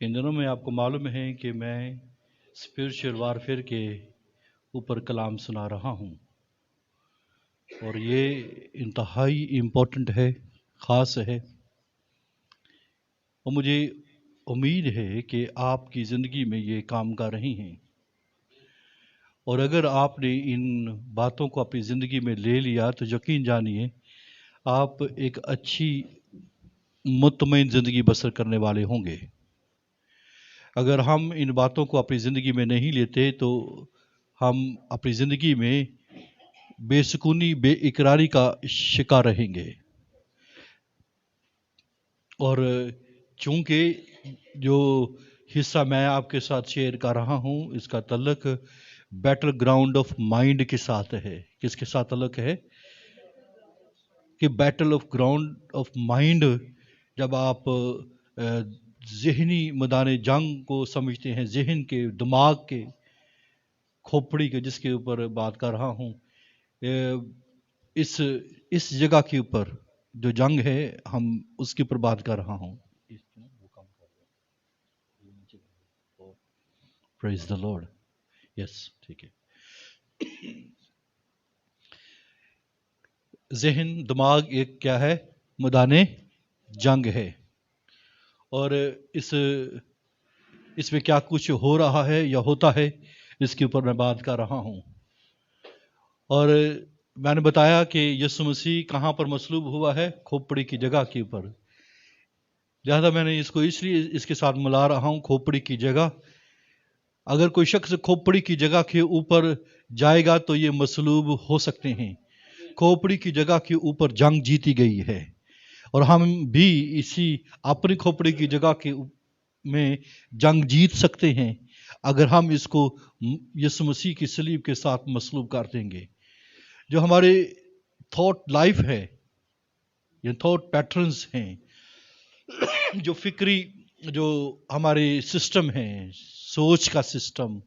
ان دنوں میں آپ کو معلوم ہے کہ میں اسپرچل وارفیئر کے اوپر کلام سنا رہا ہوں، اور یہ انتہائی امپورٹنٹ ہے، خاص ہے، اور مجھے امید ہے کہ آپ کی زندگی میں یہ کام کر رہی ہیں، اور اگر آپ نے ان باتوں کو اپنی زندگی میں لے لیا تو یقین جانیے آپ ایک اچھی مطمئن زندگی بسر کرنے والے ہوں گے۔ اگر ہم ان باتوں کو اپنی زندگی میں نہیں لیتے تو ہم اپنی زندگی میں بے سکونی، بے اقراری کا شکار رہیں گے، اور چونکہ جو حصہ میں آپ کے ساتھ شیئر کر رہا ہوں اس کا تعلق بیٹل گراؤنڈ آف مائنڈ کے ساتھ ہے۔ کس کے ساتھ تعلق ہے؟ کہ battle of ground of mind, جب آپ ذہنی میدان جنگ کو سمجھتے ہیں، ذہن کے، دماغ کے، کھوپڑی کے، جس کے اوپر بات کر رہا ہوں، اس جگہ کے اوپر جو جنگ ہے ہم اس کے اوپر بات کر رہا ہوں۔ پریز دا لارڈ۔ یس، ٹھیک ہے۔ ذہن، دماغ ایک کیا ہے؟ میدان جنگ ہے، اور اس میں کیا کچھ ہو رہا ہے یا ہوتا ہے اس کے اوپر میں بات کر رہا ہوں۔ اور میں نے بتایا کہ یسوع مسیح کہاں پر مصلوب ہوا ہے؟ کھوپڑی کی جگہ کے اوپر۔ لہذا میں نے اس کو اس لیے اس کے ساتھ ملا رہا ہوں، کھوپڑی کی جگہ۔ اگر کوئی شخص کھوپڑی کی جگہ کے اوپر جائے گا تو یہ مصلوب ہو سکتے ہیں۔ کھوپڑی کی جگہ کے اوپر جنگ جیتی گئی ہے، اور ہم بھی اسی اپنی کھوپڑی کی جگہ کے میں جنگ جیت سکتے ہیں اگر ہم اس کو یسوع مسیح کی صلیب کے ساتھ مصلوب کر دیں گے۔ جو ہمارے تھاٹ لائف ہے، یہ تھاٹ پیٹرنز ہیں، جو فکری، جو ہمارے سسٹم ہیں، سوچ کا سسٹم،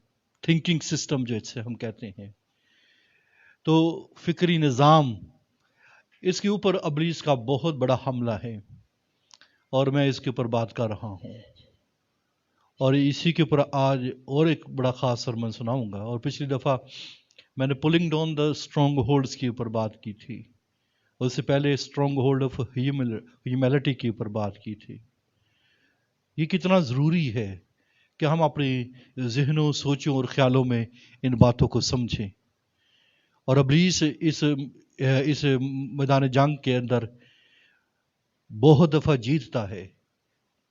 تھنکنگ سسٹم جو اسے ہم کہتے ہیں، تو فکری نظام، اس کے اوپر ابلیس کا بہت بڑا حملہ ہے، اور میں اس کے اوپر بات کر رہا ہوں، اور اسی کے اوپر آج اور ایک بڑا خاص سرمن سناؤں گا۔ اور پچھلی دفعہ میں نے polling down the strong holds کے اوپر بات کی تھی، اس سے پہلے اسٹرانگ ہولڈ آف ہیوملٹی کے اوپر بات کی تھی۔ یہ کتنا ضروری ہے کہ ہم اپنے ذہنوں، سوچوں اور خیالوں میں ان باتوں کو سمجھیں۔ اور ابلیس اس میدان جنگ کے اندر بہت دفعہ جیتتا ہے،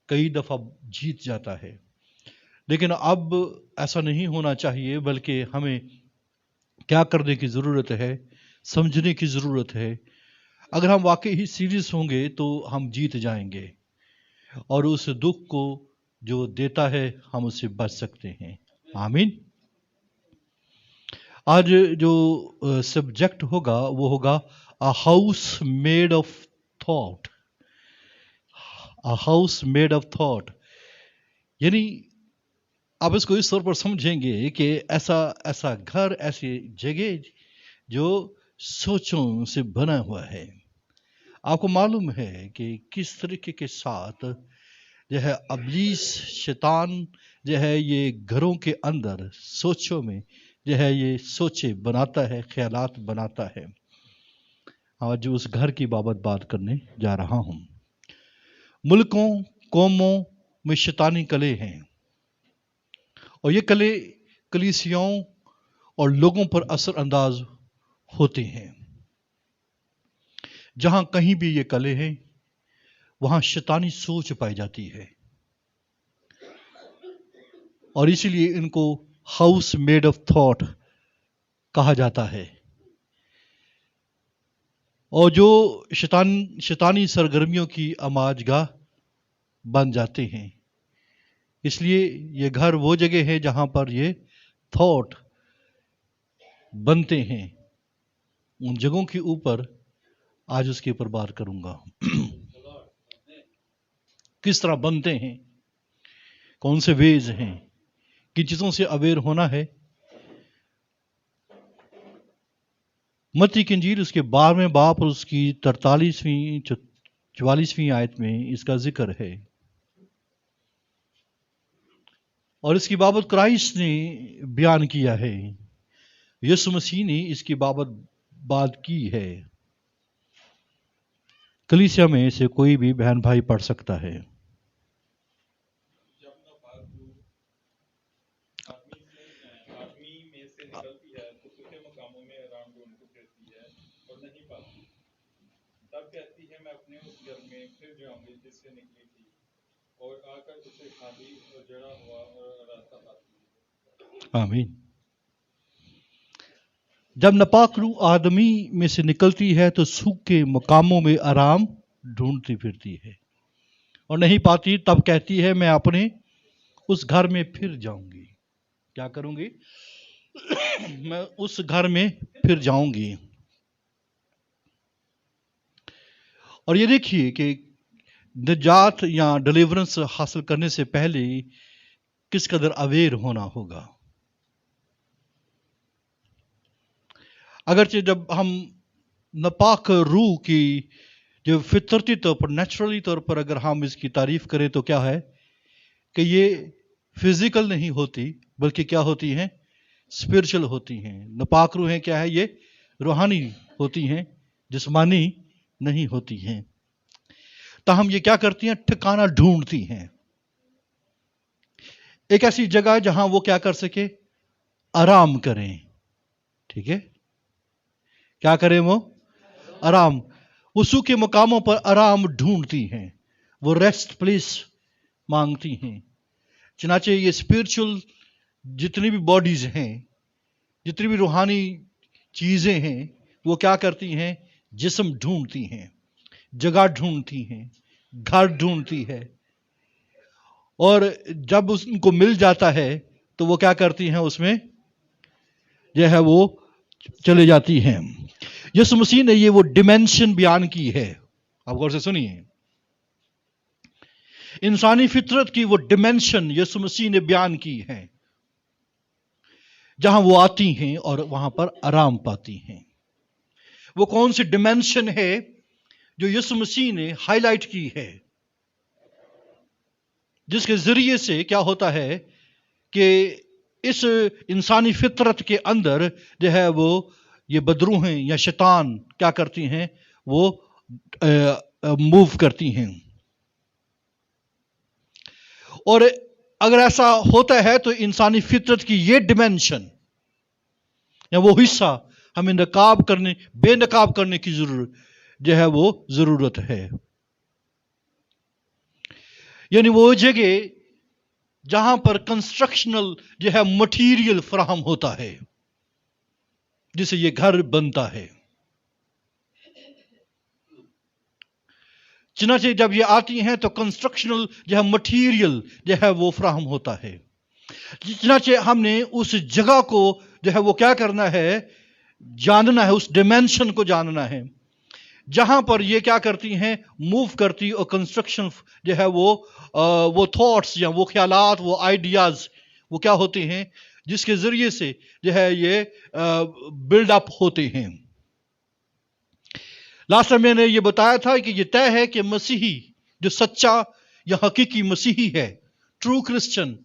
کئی دفعہ جیت جاتا ہے، لیکن اب ایسا نہیں ہونا چاہیے، بلکہ ہمیں کیا کرنے کی ضرورت ہے؟ سمجھنے کی ضرورت ہے۔ اگر ہم واقعی ہی سیریس ہوں گے تو ہم جیت جائیں گے، اور اس دکھ کو جو دیتا ہے ہم اس سے بچ سکتے ہیں۔ آمین۔ آج جو سبجیکٹ ہوگا وہ ہوگا a house made of thought۔ a house made of thought، یعنی آپ اس کو اس طور پر سمجھیں گے کہ ایسا گھر، ایسی جگہ جو سوچوں سے بنا ہوا ہے۔ آپ کو معلوم ہے کہ کس طریقے کے ساتھ جو ہے ابلیس، شیطان جو ہے یہ گھروں کے اندر، سوچوں میں جو ہے یہ سوچے بناتا ہے، خیالات بناتا ہے۔ آج اس گھر کی بات کرنے جا رہا ہوں۔ ملکوں، قوموں میں شیطانی کلے ہیں، اور یہ کلے کلیسیاؤں اور لوگوں پر اثر انداز ہوتے ہیں۔ جہاں کہیں بھی یہ کلے ہیں وہاں شیطانی سوچ پائی جاتی ہے، اور اسی لیے ان کو ہاؤس میڈ آف تھاٹ کہا جاتا ہے۔ اور جو شیطانی سرگرمیوں کی آماج گاہ بن جاتے ہیں، اس لیے یہ گھر وہ جگہ ہے جہاں پر یہ تھاٹ بنتے ہیں۔ ان جگہوں کے اوپر آج اس کے اوپر بات کروں گا۔ کس طرح بنتے ہیں، کون سے ویز ہیں، کن چیزوں سے اویئر ہونا ہے۔ متی کی انجیل اس کے 12ویں باب اور اس کی 43ویں 44ویں آیت میں اس کا ذکر ہے۔ اور اس کی بابت کرائسٹ نے بیان کیا ہے، یسوع مسیح نے اس کی بابت بات کی ہے۔ کلیسیا میں سے کوئی بھی بہن بھائی پڑھ سکتا ہے۔ جب ناپاک روح آدمی میں سے نکلتی ہے تو سوکھے مقاموں میں آرام ڈھونڈ کو پھرتی ہے اور نہیں پاتی، تب کہتی ہے میں اپنے اس گھر میں پھر جاؤں گی جس سے نکلی تھی، اور آ کر اسے خالی اور جڑا ہوا اور راستہ پاتی ہے۔ آمین۔ جب ناپاک روح آدمی میں سے نکلتی ہے تو سوکھے مقاموں میں آرام ڈھونڈتی پھرتی ہے اور نہیں پاتی، تب کہتی ہے میں اپنے اس گھر میں پھر جاؤں گی۔ کیا کروں گی؟ میں اس گھر میں پھر جاؤں گی۔ اور یہ دیکھیے کہ نجات یا ڈیلیورنس حاصل کرنے سے پہلے کس قدر اویئر ہونا ہوگا۔ اگرچہ جب ہم ناپاک روح کی جو فطرتی طور پر، نیچرلی طور پر اگر ہم اس کی تعریف کریں تو کیا ہے کہ یہ فزیکل نہیں ہوتی، بلکہ کیا ہوتی ہیں؟ اسپرچل ہوتی ہیں۔ ناپاک روحیں کیا ہے؟ یہ روحانی ہوتی ہیں، جسمانی نہیں ہوتی ہیں۔ تاہم یہ کیا کرتی ہیں؟ ٹھکانہ ڈھونڈتی ہیں، ایک ایسی جگہ جہاں وہ کیا کر سکے؟ آرام کریں۔ ٹھیک ہے، کیا کریں؟ وہ آرام، وہ سوکھے مقاموں پر آرام ڈھونڈتی ہیں، وہ ریسٹ پلیس مانگتی ہیں۔ چنانچہ یہ اسپرچل جتنی بھی باڈیز ہیں، جتنی بھی روحانی چیزیں ہیں، وہ کیا کرتی ہیں؟ جسم ڈھونڈتی ہیں، جگہ ڈھونڈتی ہیں، گھر ڈھونڈتی ہے، اور جب ان کو مل جاتا ہے تو وہ کیا کرتی ہیں؟ اس میں جو ہے وہ چلے جاتی ہیں۔ یسوع مسیح نے یہ وہ ڈیمینشن بیان کی ہے، آپ غور سے سنیے، انسانی فطرت کی وہ ڈیمینشن یسوع مسیح نے بیان کی ہے، جہاں وہ آتی ہیں اور وہاں پر آرام پاتی ہیں۔ وہ کون سی ڈیمینشن ہے جو یسوع مسیح نے ہائی لائٹ کی ہے، جس کے ذریعے سے کیا ہوتا ہے کہ اس انسانی فطرت کے اندر جو ہے وہ یہ بدروحیں یا شیطان کیا کرتی ہیں؟ وہ موو کرتی ہیں۔ اور اگر ایسا ہوتا ہے تو انسانی فطرت کی یہ ڈیمینشن یا وہ حصہ ہمیں بے نقاب کرنے کی ضرورت ہے۔ یعنی وہ جگہ جہاں پر کنسٹرکشنل جو ہے مٹیریل فراہم ہوتا ہے، جسے یہ گھر بنتا ہے۔ چنانچہ جب یہ آتی ہیں تو کنسٹرکشنل جو ہے مٹیریل جو ہے وہ فراہم ہوتا ہے۔ چنانچہ ہم نے اس جگہ کو جو ہے وہ کیا کرنا ہے؟ جاننا ہے، اس ڈیمینشن کو جاننا ہے جہاں پر یہ کیا کرتی ہیں؟ موو کرتی، اور کنسٹرکشن جو ہے وہ تھاٹس یا وہ خیالات، وہ آئیڈیاز وہ کیا ہوتے ہیں جس کے ذریعے سے جو ہے یہ بلڈ اپ ہوتے ہیں۔ لاسٹ میں میں نے یہ بتایا تھا کہ یہ طے ہے کہ مسیحی جو سچا یا حقیقی مسیحی ہے، ٹرو کرسچن،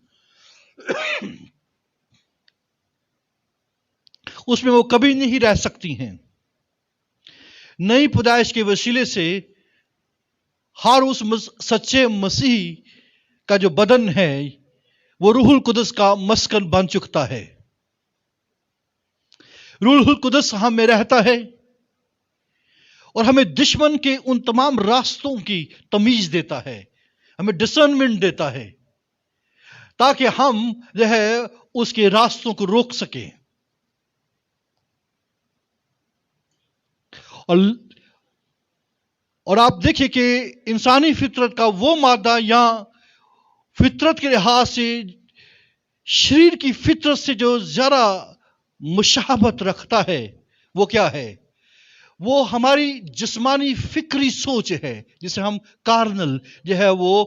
اس میں وہ کبھی نہیں رہ سکتی ہیں۔ نئی پیدائش کے وسیلے سے ہر اس سچے مسیحی کا جو بدن ہے وہ روح القدس کا مسکن بن چکتا ہے۔ روح القدس ہم میں رہتا ہے اور ہمیں دشمن کے ان تمام راستوں کی تمیز دیتا ہے، ہمیں ڈسرنمنٹ دیتا ہے تاکہ ہم جو ہے اس کے راستوں کو روک سکیں۔ اور آپ دیکھیں کہ انسانی فطرت کا وہ مادہ یا فطرت کے لحاظ سے شریر کی فطرت سے جو زیادہ مشابہت رکھتا ہے وہ کیا ہے؟ وہ ہماری جسمانی فکری سوچ ہے، جسے ہم کارنل جو ہے وہ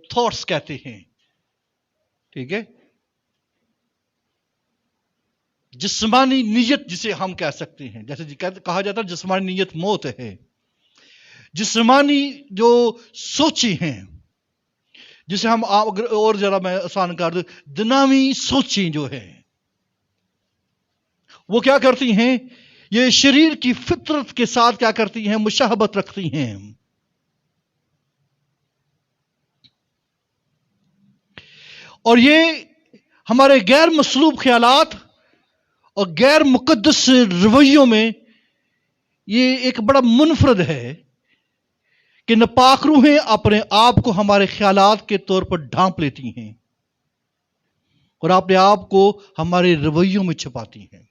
تھاٹس کہتے ہیں۔ ٹھیک ہے، جسمانی نیت جسے ہم کہہ سکتے ہیں، جیسے کہا جاتا ہے جسمانی نیت موت ہے۔ جسمانی جو سوچیں ہیں، जिसे हम अगर और जरा मैं आसान कर दूं, दुनियावी सोचें जो है वो क्या करती हैं, ये शरीर की फितरत के साथ क्या करती हैं, मुशाहबत रखती हैं। और ये हमारे गैर मसलूब ख्यालात और गैर मुकद्दस रवैयों में ये एक बड़ा मुनफरद है कि नापाक रूहें अपने आप को हमारे ख्यालात के तौर पर ढांप लेती हैं और अपने आप को हमारे रवैयों में छुपाती हैं।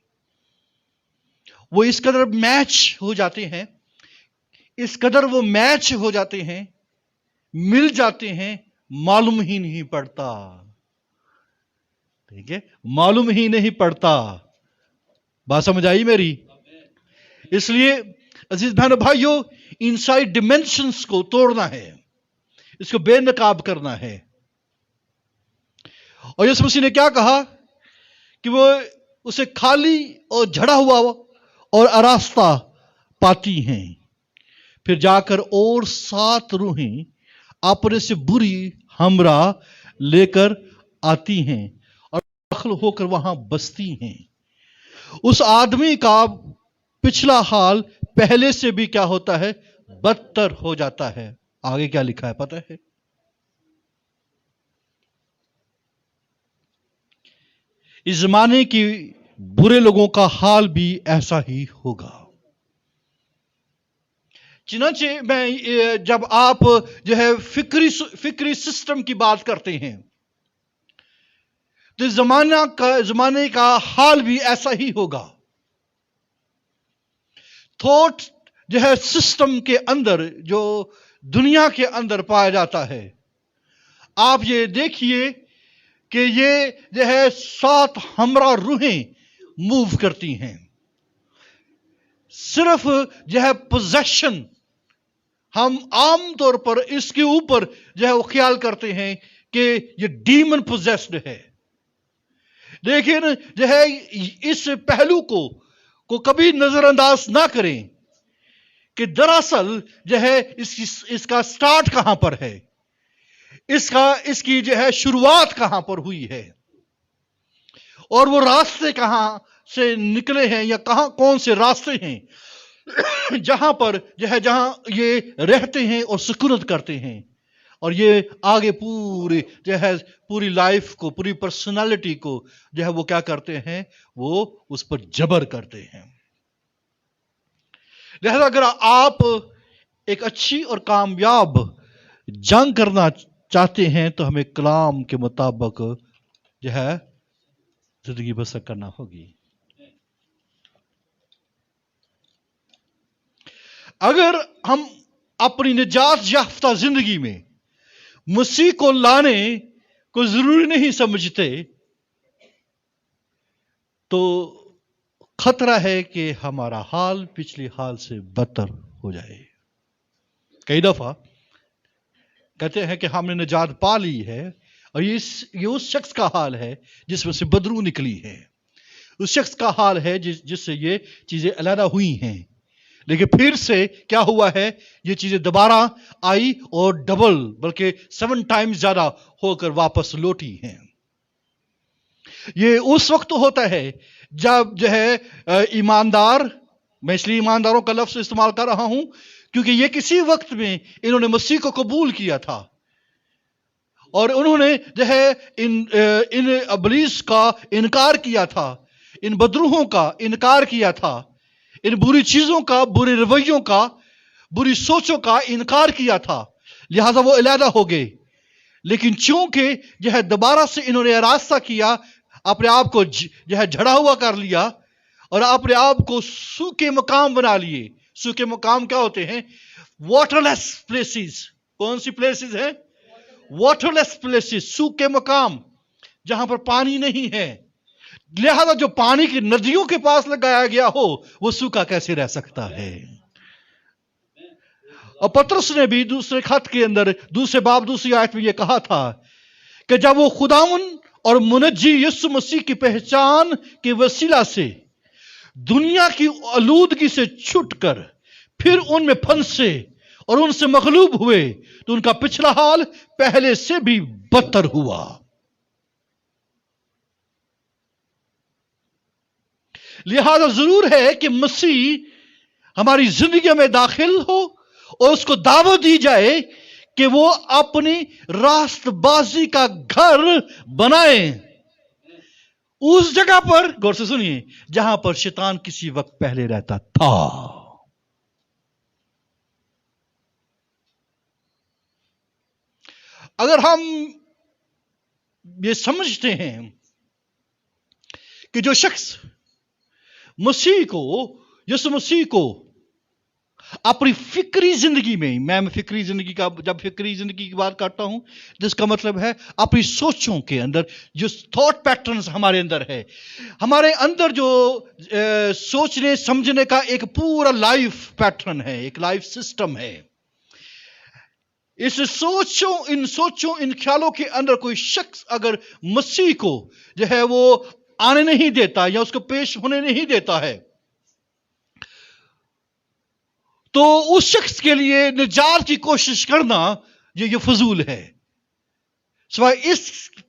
वो इस कदर मैच हो जाते हैं, इस कदर वो मैच हो जाते हैं, मिल जाते हैं, मालूम ही नहीं पड़ता। ठीक है, मालूम ही नहीं पड़ता। बात समझ आई मेरी? इसलिए अजीज बहनों भाइयों, इनसाइड डिमेंशंस को तोड़ना है, इसको बेनकाब करना है। और यीशु मसीह ने क्या कहा कि वो उसे खाली और झड़ा हुआ और आरास्ता पाती हैं, फिर जाकर और 7 रूहें अपने से बुरी हमरा लेकर आती हैं और दाखिल होकर वहां बसती हैं। उस आदमी का पिछला हाल पहले से भी क्या होता है, बदतर हो जाता है। आगे क्या लिखा है पता है? इस जमाने की बुरे लोगों का हाल भी ऐसा ही होगा। चुनाचे मैं जब आप जो है फिक्री सिस्टम की बात करते हैं तो जमाने का हाल भी ऐसा ही होगा। थॉट जो है सिस्टम के अंदर, जो दुनिया के अंदर पाया जाता है, आप ये देखिए कि ये जो है 7 हमरा रूहें मूव करती हैं। सिर्फ जो है पोजेशन, हम आम तौर पर इसके ऊपर जो है वो ख्याल करते हैं कि ये डीमन पोजेस्ड है, लेकिन जो है इस पहलू को कभी नजरअंदाज ना करें कि दरअसल जो है इसका स्टार्ट कहां पर है, इसकी जो है शुरुआत कहां पर हुई है और वो रास्ते कहां से निकले हैं या कौन से रास्ते हैं जहां पर जो है जहां ये रहते हैं और सुकूनत करते हैं और ये आगे पूरी जो है पूरी लाइफ को, पूरी पर्सनालिटी को जो है वो क्या करते हैं, वो उस पर जबर करते हैं। लिहाजा अगर आप एक अच्छी और कामयाब जंग करना चाहते हैं तो हमें कलाम के मुताबिक जो है जिंदगी बसर करना होगी। अगर हम अपनी निजात याफ्ता जिंदगी में मसीह को लाने को जरूरी नहीं समझते तो खतरा है कि हमारा हाल पिछले हाल से बदतर हो जाए। कई दफा कहते हैं कि हमने निजात पा ली है और ये उस शख्स का हाल है जिसमें से बदरू निकली है, उस शख्स का हाल है जिससे ये चीजें अलग हुई हैं, लेकिन फिर से क्या हुआ है, ये चीजें दोबारा आई और डबल बल्कि 7 टाइम्स ज्यादा होकर वापस लौटी हैं। ये उस वक्त होता है जब जो है ईमानदार, मैं इसलिए ईमानदारों का लफ्ज इस्तेमाल कर रहा हूं क्योंकि ये किसी वक्त में इन्होंने मसीह को कबूल किया था और उन्होंने जो है इन इब्लीस का इनकार किया था, इन बदरूहों का इनकार किया था, इन बुरी चीजों का, बुरे रवैयों का, बुरी सोचों का इनकार किया था, लिहाजा वो अलहदा हो गए। लेकिन चूंकि जो है दोबारा से इन्होंने रास्ता किया, अपने आप को जो है झड़ा हुआ कर लिया और अपने आप को सूखे मकाम बना लिए। सूखे मकाम क्या होते हैं? Waterless places. कौन सी प्लेसेस हैं? वाटरलेस प्लेसेस, सूखे मकाम जहां पर पानी नहीं है। लिहाजा जो पानी की नदियों के पास लगाया गया हो वो सूखा कैसे रह सकता है? और पतरस ने भी दूसरे खत के अंदर दूसरे बाब दूसरी आयत में यह कहा था कि जब वो खुदावन और मुनज्जी यीशु मसीह की पहचान के वसीला से दुनिया की आलूदगी से छुटकर फिर उनमें फंसे اور ان سے مغلوب ہوئے تو ان کا پچھلا حال پہلے سے بھی بدتر ہوا. لہذا ضرور ہے کہ مسیح ہماری زندگی میں داخل ہو اور اس کو دعوت دی جائے کہ وہ اپنی راست بازی کا گھر بنائے اس جگہ پر. غور سے سنیے, جہاں پر شیطان کسی وقت پہلے رہتا تھا. اگر ہم یہ سمجھتے ہیں کہ جو شخص مسیح کو, یسوع مسیح کو اپنی فکری زندگی میں فکری زندگی کا, جب فکری زندگی کی بات کرتا ہوں جس کا مطلب ہے اپنی سوچوں کے اندر جو تھاٹ پیٹرنز ہمارے اندر ہے, ہمارے اندر جو سوچنے سمجھنے کا ایک پورا لائف پیٹرن ہے, ایک لائف سسٹم ہے. ان خیالوں کے اندر کوئی شخص اگر مسیح کو جو ہے وہ آنے نہیں دیتا یا اس کو پیش ہونے نہیں دیتا ہے تو اس شخص کے لیے نجات کی کوشش کرنا یہ فضول ہے, سوائے اس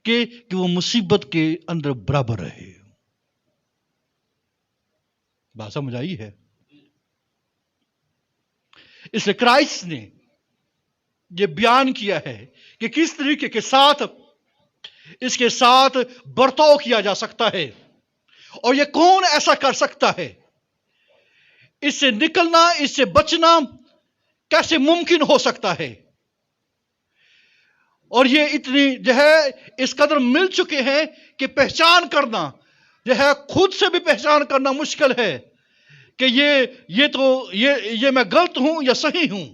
کے کہ وہ مصیبت کے اندر برابر رہے. بات سمجھ آئی ہے؟ اس لیے کرائسٹ نے یہ بیان کیا ہے کہ کس طریقے کے ساتھ اس کے ساتھ برتاؤ کیا جا سکتا ہے اور یہ کون ایسا کر سکتا ہے. اس سے نکلنا, اس سے بچنا کیسے ممکن ہو سکتا ہے. اور یہ اتنی جو ہے اس قدر مل چکے ہیں کہ پہچان کرنا جو ہے خود سے بھی پہچان کرنا مشکل ہے کہ یہ میں غلط ہوں یا صحیح ہوں.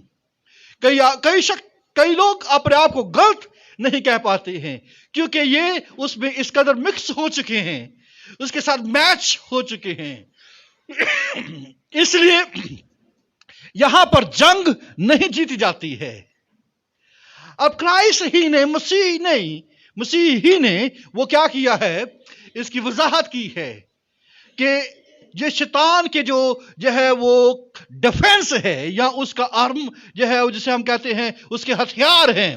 کئی لوگ اپنے آپ کو غلط نہیں کہہ پاتے ہیں کیونکہ یہ اس میں اس قدر مکس ہو چکے ہیں, اس کے ساتھ میچ ہو چکے ہیں. اس لیے یہاں پر جنگ نہیں جیتی جاتی ہے. اب کرائسٹ ہی نے, مسیح ہی نے وہ کیا کیا ہے, اس کی وضاحت کی ہے کہ یہ شیطان کے جو ہے وہ ڈیفنس ہے یا اس کا آرم جو ہے جسے ہم کہتے ہیں اس کے ہتھیار ہیں,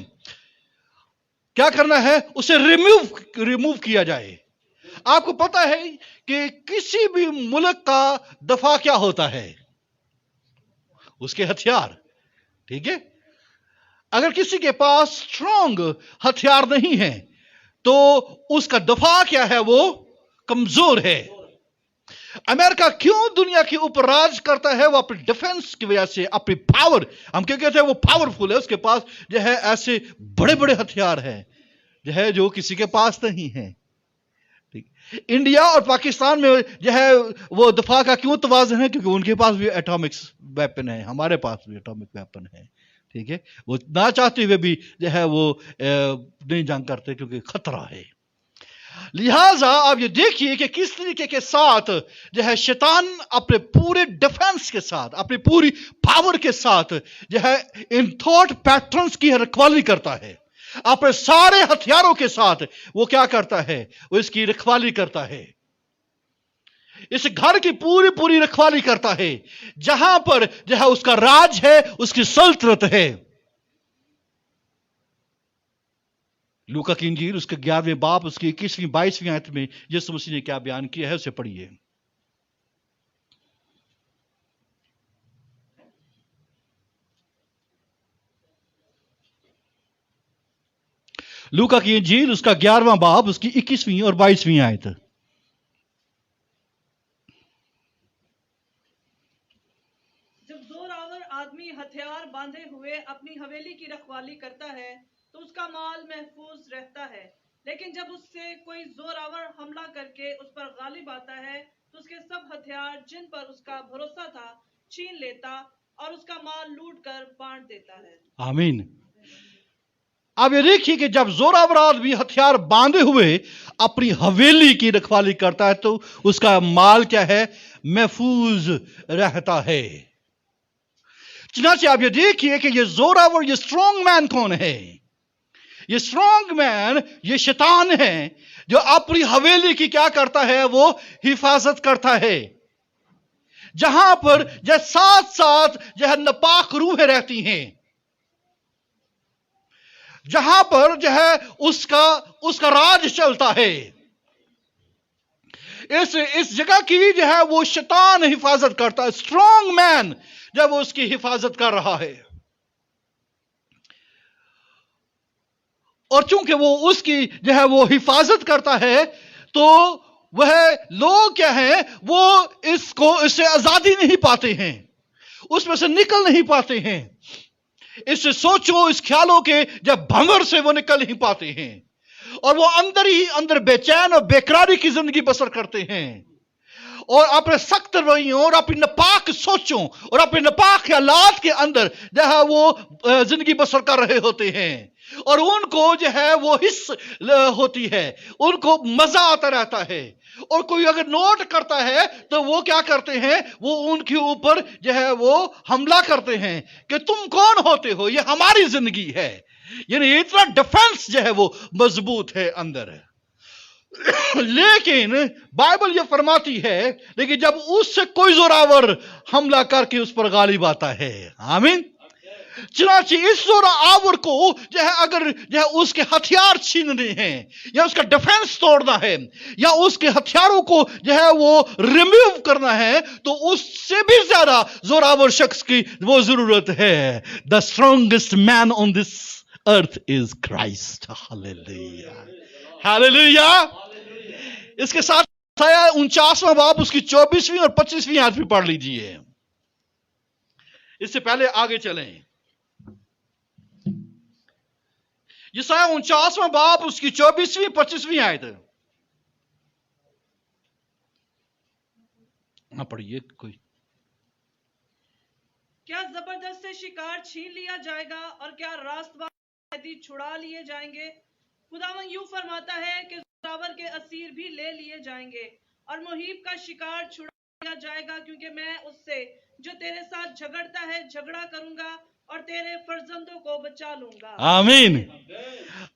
کیا کرنا ہے, اسے ریموو کیا جائے. آپ کو پتا ہے کہ کسی بھی ملک کا دفاع کیا ہوتا ہے, اس کے ہتھیار. ٹھیک ہے, اگر کسی کے پاس اسٹرانگ ہتھیار نہیں ہے تو اس کا دفاع کیا ہے, وہ کمزور ہے. امریکہ کیوں دنیا کے اوپر راج کرتا ہے, وہ اپنی ڈیفنس کی وجہ سے, اپنی پاور, ہم کیا کہتے ہیں وہ پاورفل ہے, اس کے پاس جو ہے ایسے بڑے بڑے ہتھیار ہیں جو کسی کے پاس نہیں ہے. انڈیا اور پاکستان میں جو ہے وہ دفاع کا کیوں توازن ہے, کیونکہ ان کے پاس بھی ایٹامکس ویپن ہے, ہمارے پاس بھی ایٹامک ویپن ہے. ٹھیک ہے, وہ نہ چاہتے ہوئے بھی جو ہے وہ نہیں جنگ کرتے کیونکہ خطرہ ہے. لہذا آپ یہ دیکھیے کہ کس طریقے کے ساتھ جو ہے شیطان اپنے پورے ڈیفنس کے ساتھ, اپنی پوری پاور کے ساتھ جو ہے ان تھاٹ پیٹرنز کی رکھوالی کرتا ہے. اپنے سارے ہتھیاروں کے ساتھ وہ کیا کرتا ہے, وہ اس کی رکھوالی کرتا ہے. اس گھر کی پوری رکھوالی کرتا ہے جہاں پر جو ہے اس کا راج ہے, اس کی سلطنت ہے. لوکا کی انجیل اس کے 11ویں باب اس کی 21ویں 22ویں آیت میں یسوع مسیح نے کیا بیان کیا ہے, اسے پڑھیے. لوکا کی انجیل اس کا 11واں باب اس کی 21ویں اور 22ویں آیت. جب زوراور آدمی ہتھیار باندھے ہوئے اپنی حویلی کی رکھوالی کرتا ہے تو اس کا مال محفوظ رہتا ہے, لیکن جب اس سے کوئی زوراور حملہ کر کے اس پر غالب آتا ہے تو اس کے سب ہتھیار جن پر اس کا بھروسہ تھا چھین لیتا اور اس کا مال لوٹ کر بانٹ دیتا ہے. آمین. اب یہ دیکھیے کہ جب زوراور آدمی ہتھیار باندھے ہوئے اپنی حویلی کی رکھوالی کرتا ہے تو اس کا مال کیا ہے, محفوظ رہتا ہے. چنانچہ آپ یہ دیکھیے کہ یہ زوراور, یہ اسٹرانگ مین کون ہے؟ یہ اسٹرانگ مین یہ شیطان ہے جو اپنی حویلی کی کیا کرتا ہے, وہ حفاظت کرتا ہے. जहां पर जो साथ साथ जो है नापाक रूहें रहती हैं, जहां पर जो है उसका राज चलता है। इस जगह की जो है वो शैतान हिफाजत करता है, स्ट्रॉन्ग मैन जब वो उसकी हिफाजत कर रहा है। और चूंकि वो उसकी जो है वो हिफाजत करता है, तो वह लोग क्या हैं, वो इससे आजादी नहीं पाते हैं, उसमें से निकल नहीं पाते हैं। इससे सोचो, इस ख्यालों के जब भंवर से वो निकल नहीं पाते हैं, और वो अंदर ही अंदर बेचैन और बेकरारी की जिंदगी बसर करते हैं, और अपने सख्त रवैयों और अपनी नापाक सोचों और अपने नापाक ख्यालात के अंदर जो है वो जिंदगी बसर कर रहे होते हैं। और उनको जो है वो हिस्स होती है, उनको मजा आता रहता है। और कोई अगर नोट करता है तो वो क्या करते हैं, वो उनके ऊपर जो है वो हमला करते हैं कि तुम कौन होते हो, ये हमारी जिंदगी है। यानी इतना डिफेंस जो है वो मजबूत है अंदर। लेकिन बाइबल ये फरमाती है, लेकिन जब उससे कोई जोरावर हमला करके उस पर गालिब आता है, आमीन। चुनांचे इस जोरावर को जो है अगर जो है उसके हथियार छीनने हैं, या उसका डिफेंस तोड़ना है, या उसके हथियारों को जो है वो रिमूव करना है, तो उससे भी ज्यादा जोरावर शख्स की वो जरूरत है। The strongest man on this earth is Christ. Hallelujah, hallelujah. इसके साथ 49वां बाब उसकी 24वीं और 25वीं आयत भी पढ़ लीजिए। इससे पहले आगे चलें। यशायाह 49वां बाब उसकी 24वीं 25वीं आयत ना पढ़िए कोई। क्या जबरदस्ती शिकार छीन लिया जाएगा और क्या रास्तबाज कैदी छुड़ा लिए जाएंगे? खुदावन यूं फरमाता है कि जोरावर के असीर भी ले लिए जाएंगे और मुहीब का शिकार छुड़ा लिया जाएगा, क्योंकि मैं उससे जो तेरे साथ झगड़ता है झगड़ा करूंगा और तेरे फर्जंदों को बचा लूंगा। आमीन।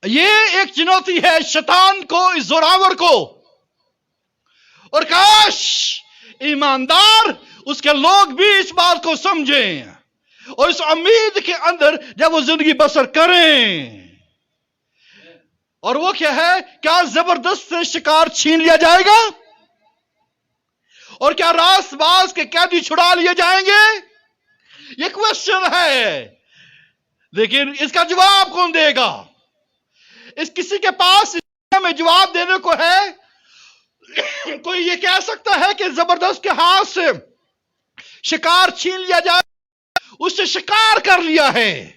ये एक चुनौती है शैतान को, इस जोरावर को। और काश ईमानदार उसके लोग भी इस बात को समझें और इस उम्मीद के अंदर जब वो जिंदगी बसर करें। और वो क्या है, क्या जबरदस्त से शिकार छीन लिया जाएगा और क्या रास्तबाज के कैदी छुड़ा लिए जाएंगे? ये क्वेश्चन है, लेकिन इसका जवाब कौन देगा? इस किसी के पास में जवाब देने को है? कोई ये कह सकता है कि जबरदस्त के हाथ से शिकार छीन लिया जाए? उससे शिकार कर लिया है,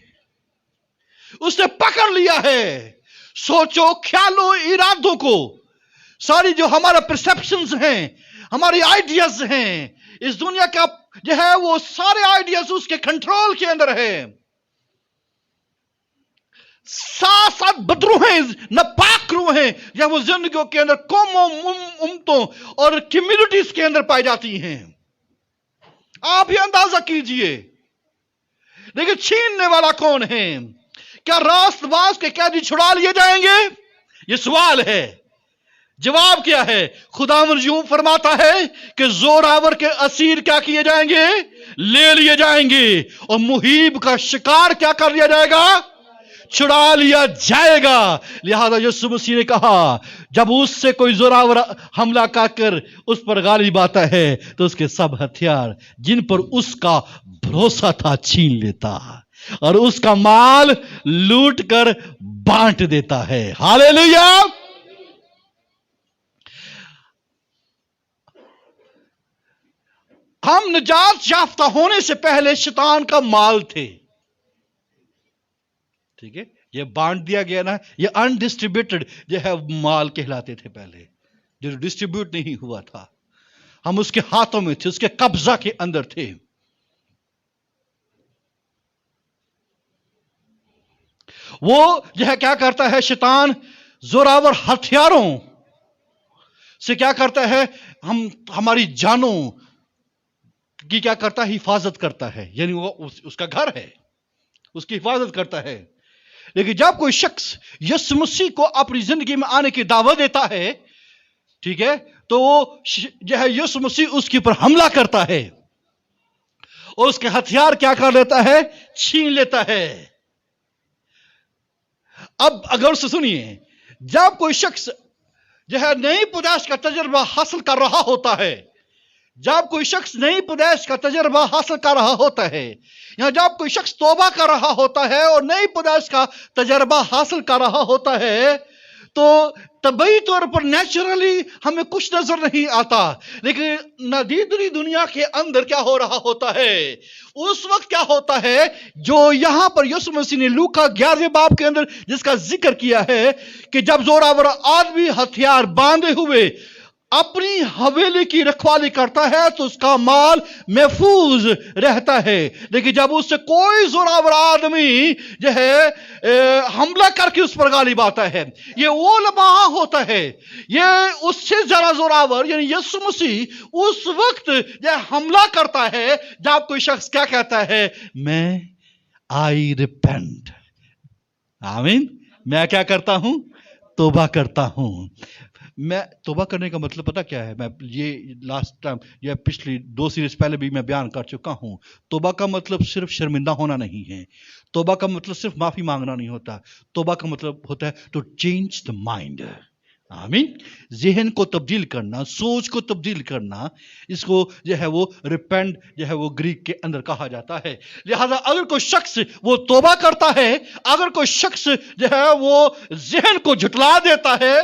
उसने पकड़ लिया है। सोचो, ख्यालों, इरादों को, सारी जो हमारा परसेप्शंस हैं, हमारी आइडियाज हैं, इस दुनिया का जो है वो सारे आइडियाज उसके कंट्रोल के अंदर है। साथ साथ बदरूहें, नापाक रूहें या वो जिंदगियों के अंदर कौमों, उम्मतों और कम्युनिटीज के अंदर पाई जाती हैं। आप ही अंदाजा कीजिए। लेकिन छीनने वाला कौन है? क्या रास्तबाज के कैदी छुड़ा लिए जाएंगे? ये सवाल है। जवाब क्या है? खुदावंद यूं फरमाता है कि जोरावर के असीर क्या किए जाएंगे? ले लिए जाएंगे। और मुहीब का शिकार क्या कर लिया जाएगा? छुड़ा लिया जाएगा। लिहाजा यीशु मसीह ने कहा, जब उससे कोई जोरावर हमला कर उस पर गालिब आता है, तो उसके सब हथियार जिन पर उसका भरोसा था छीन लेता और उसका माल लूट कर बांट देता है। हालेलुया। हम निजात याफ्ता होने से पहले शैतान का माल थे, ठीक है? ये बांट दिया गया ना, ये अनडिस्ट्रीब्यूटेड जो है माल कहलाते थे पहले, जो डिस्ट्रीब्यूट नहीं हुआ था। हम उसके हाथों में थे, उसके कब्जा के अंदर थे। वो जो है क्या करता है शैतान? जोरावर हथियारों से क्या करता है? हमारी जानों की क्या करता है? हिफाजत करता है। यानी वो उसका घर है, उसकी हिफाजत करता है। लेकिन जब कोई शख्स यीशु मसीह को अपनी जिंदगी में आने की दावत देता है, ठीक है, तो वो जो है यीशु मसीह उसके ऊपर हमला करता है اور اس کے ہتھیار کیا کر لیتا ہے؟ چھین لیتا ہے۔ اب اگر سے سنیے، جب کوئی شخص جو ہے نئی پیدائش کا تجربہ حاصل کر رہا ہوتا ہے، جب کوئی شخص نئی پیدائش کا تجربہ حاصل کر رہا ہوتا ہے، یا جب کوئی شخص توبہ کر رہا ہوتا ہے اور نئی پیدائش کا تجربہ حاصل کر رہا ہوتا ہے، تو طبعی طور پر نیچرلی ہمیں کچھ نظر نہیں آتا، لیکن نادیدنی دنیا کے اندر کیا ہو رہا ہوتا ہے؟ اس وقت کیا ہوتا ہے جو یہاں پر یسوع مسیح نے لوکا 11 باب کے اندر جس کا ذکر کیا ہے کہ جب زوراور آدمی ہتھیار باندھے ہوئے اپنی حویلی کی رکھوالی کرتا ہے تو اس کا مال محفوظ رہتا ہے، لیکن جب اس سے کوئی زوراور آدمی جو ہے حملہ کر کے اس پر غالب آتا ہے، یہ وہ لمحہ ہوتا ہے، یہ اس سے زیادہ زوراور یعنی یسوع مسیح اس وقت یہ حملہ کرتا ہے جب کوئی شخص کیا کہتا ہے؟ میں آئی ریپینٹ، آمین، میں کیا کرتا ہوں؟ توبہ کرتا ہوں۔ میں توبہ کرنے کا مطلب پتہ کیا ہے؟ میں یہ لاسٹ ٹائم یا پچھلی 2 سیریز پہلے بھی میں بیان کر چکا ہوں۔ توبہ کا مطلب صرف شرمندہ ہونا نہیں ہے، توبہ کا مطلب صرف معافی مانگنا نہیں ہوتا، توبہ کا مطلب ہوتا ہے ٹو چینج دا مائنڈ، آمین، ذہن کو تبدیل کرنا، سوچ کو تبدیل کرنا، اس کو جو ہے وہ ریپینٹ جو ہے وہ گریک کے اندر کہا جاتا ہے۔ لہذا اگر کوئی شخص وہ توبہ کرتا ہے، اگر کوئی شخص جو ہے وہ ذہن کو جھٹلا دیتا ہے،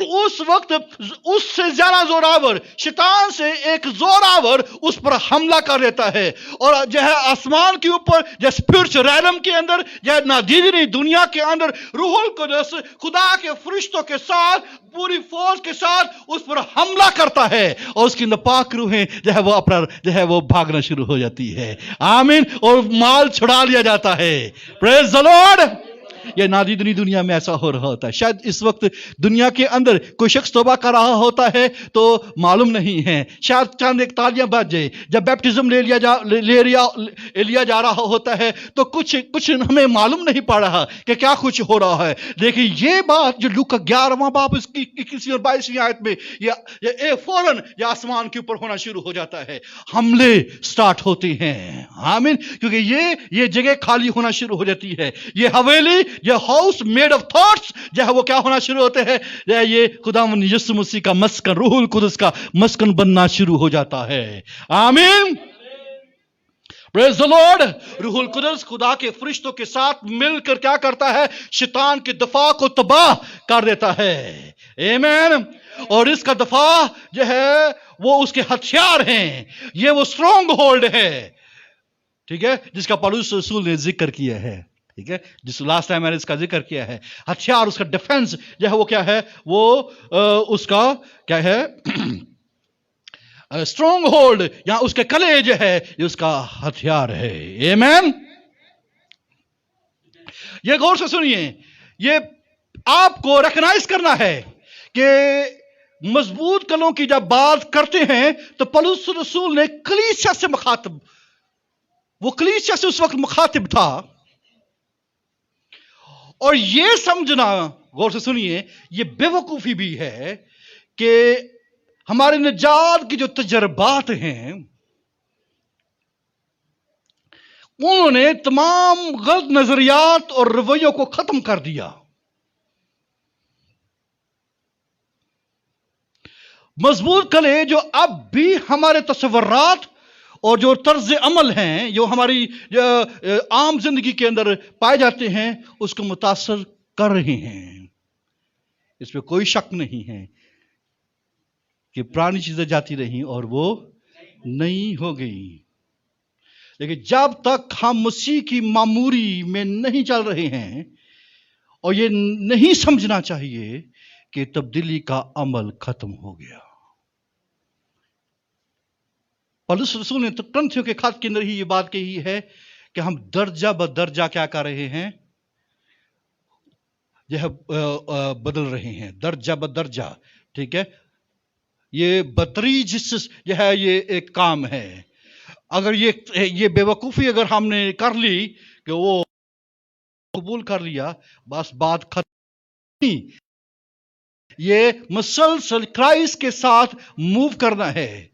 اس وقت اس سے زیادہ زوراور شیطان سے ایک زوراور اس پر حملہ کر لیتا ہے، اور جو ہے آسمان کے اوپر جو اسپرچل ریلم کے اندر جو نادیدنی دنیا کے اندر روح القدس خدا کے فرشتوں کے ساتھ پوری فوج کے ساتھ اس پر حملہ کرتا ہے، اور اس کی ناپاک روحیں جو ہے وہ اپنا جو ہے وہ بھاگنا شروع ہو جاتی ہے، آمین، اور مال چھڑا لیا جاتا ہے۔ پریز دی لارڈ۔ یہ نادیدنی دنیا میں ایسا ہو رہا ہوتا ہے۔ شاید اس وقت دنیا کے اندر کوئی شخص توبہ کر رہا ہوتا ہے تو معلوم نہیں ہے، شاید چند ایک تالیاں بج جائے، جب بیپٹزم لے لیا جا رہا ہوتا ہے تو کچھ ہمیں معلوم نہیں پڑ رہا کہ کیا کچھ ہو رہا ہے، لیکن یہ بات جو لوکا 11واں باب اس کی 21 اور 22ویں آیت میں یہ فوراً یہ آسمان کے اوپر ہونا شروع ہو جاتا ہے، حملے سٹارٹ ہوتے ہیں، آمین، کیونکہ یہ جگہ خالی ہونا شروع ہو جاتی ہے، یہ حویلی، یہ ہاؤس میڈ آف تھاٹس جو ہے وہ کیا ہونا شروع ہوتے ہیں؟ یہ خداوند یسوع مسیح کا مسکن، روح القدس کا مسکن بننا شروع ہو جاتا ہے، آمین، پریز دی لارڈ۔ روح القدس خدا کے فرشتوں کے ساتھ مل کر کیا کرتا ہے؟ شیطان کے دفاع کو تباہ کر دیتا ہے، آمین، اور اس کا دفاع جو ہے وہ اس کے ہتھیار ہیں، یہ وہ اسٹرانگ ہولڈ ہے، ٹھیک ہے، جس کا پولس رسول نے ذکر کیا ہے، ٹھیک ہے، جس لاسٹ ٹائم میں نے اس کا ذکر کیا ہے، ہتھیار، اس کا ڈیفنس جو ہے وہ کیا ہے؟ وہ اس کا کیا ہے؟ اسٹرانگ ہولڈ، یا اس کے کلے جو ہے یہ اس کا ہتھیار ہے، آمین۔ یہ غور سے سنیے، یہ آپ کو ریکگنائز کرنا ہے کہ مضبوط کلوں کی جب بات کرتے ہیں تو پولس رسول نے کلیسیا سے مخاطب، وہ کلیسیا سے اس وقت مخاطب تھا، اور یہ سمجھنا، غور سے سنیے، یہ بے وقوفی بھی ہے کہ ہمارے نجات کی جو تجربات ہیں انہوں نے تمام غلط نظریات اور رویوں کو ختم کر دیا۔ مضبوط کلے جو اب بھی ہمارے تصورات اور جو طرز عمل ہیں جو ہماری عام زندگی کے اندر پائے جاتے ہیں اس کو متاثر کر رہے ہیں، اس پہ کوئی شک نہیں ہے کہ پرانی چیزیں جاتی رہیں اور وہ نئی ہو گئی، لیکن جب تک ہم مسیح کی معموری میں نہیں چل رہے ہیں اور یہ نہیں سمجھنا چاہیے کہ تبدیلی کا عمل ختم ہو گیا۔ پولس رسول نے کرنتھیوں کے خط کے اندر ہی یہ بات کہی ہے کہ ہم درجہ بدرجہ کیا کر رہے ہیں؟ یہ بدل رہے ہیں، درجہ بدرجہ، ٹھیک ہے، یہ بتدریج جو ہے یہ ایک کام ہے۔ اگر یہ بے وقوفی اگر ہم نے کر لی کہ وہ قبول کر لیا، بس بات ختم نہیں، یہ مسلسل کرائسٹ کے ساتھ موو کرنا ہے،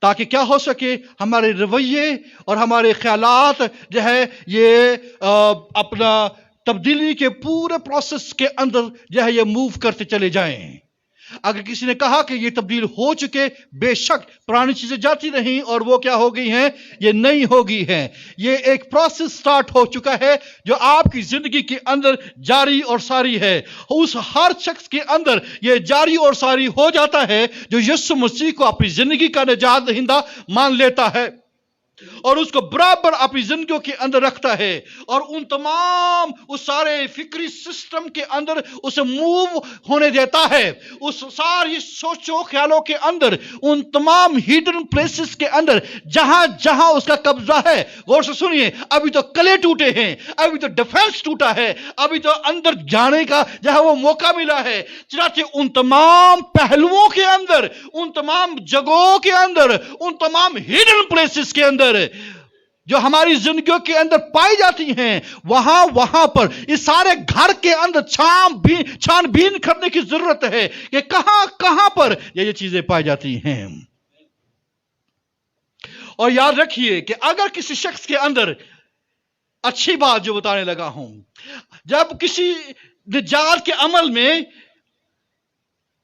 ताकि क्या हो सके, हमारे रवैये और हमारे ख्यालात जो है ये अपना तब्दीली के पूरे प्रोसेस के अंदर जो है ये मूव करते चले जाएं। अगर किसी ने कहा कि ये तब्दील हो चुके, बेशक पुरानी चीजें जाती नहीं और वो क्या हो गई हैं, ये नई हो गई हैं। ये एक प्रोसेस स्टार्ट हो चुका है जो आपकी जिंदगी के अंदर जारी और सारी है। उस हर शख्स के अंदर ये जारी और सारी हो जाता है जो यीशु मसीह को अपनी जिंदगी का निजात दहिंदा मान लेता है और उसको बराबर अपनी जिंदगियों के अंदर रखता है और उन तमाम उस सारे फिक्री सिस्टम के अंदर उसे मूव होने देता है। उस सारी सोचों ख्यालों के अंदर, उन तमाम हिडन प्लेसेस के अंदर जहां जहां उसका कब्जा है। गौर से सुनिए, अभी तो कले टूटे हैं, अभी तो डिफेंस टूटा है, अभी तो अंदर जाने का जहां वो मौका मिला है। चनाचे उन तमाम पहलुओं के अंदर, उन तमाम जगहों के अंदर, उन तमाम हिडन प्लेसेस के अंदर जो हमारी जिंदगियों के अंदर पाई जाती हैं, वहां पर इस सारे घर के अंदर छानबीन करने की जरूरत है कि कहां पर ये चीजें पाई जाती हैं। और याद रखिए कि अगर किसी शख्स के अंदर, अच्छी बात जो बताने लगा हूं, जब किसी निजात के अमल में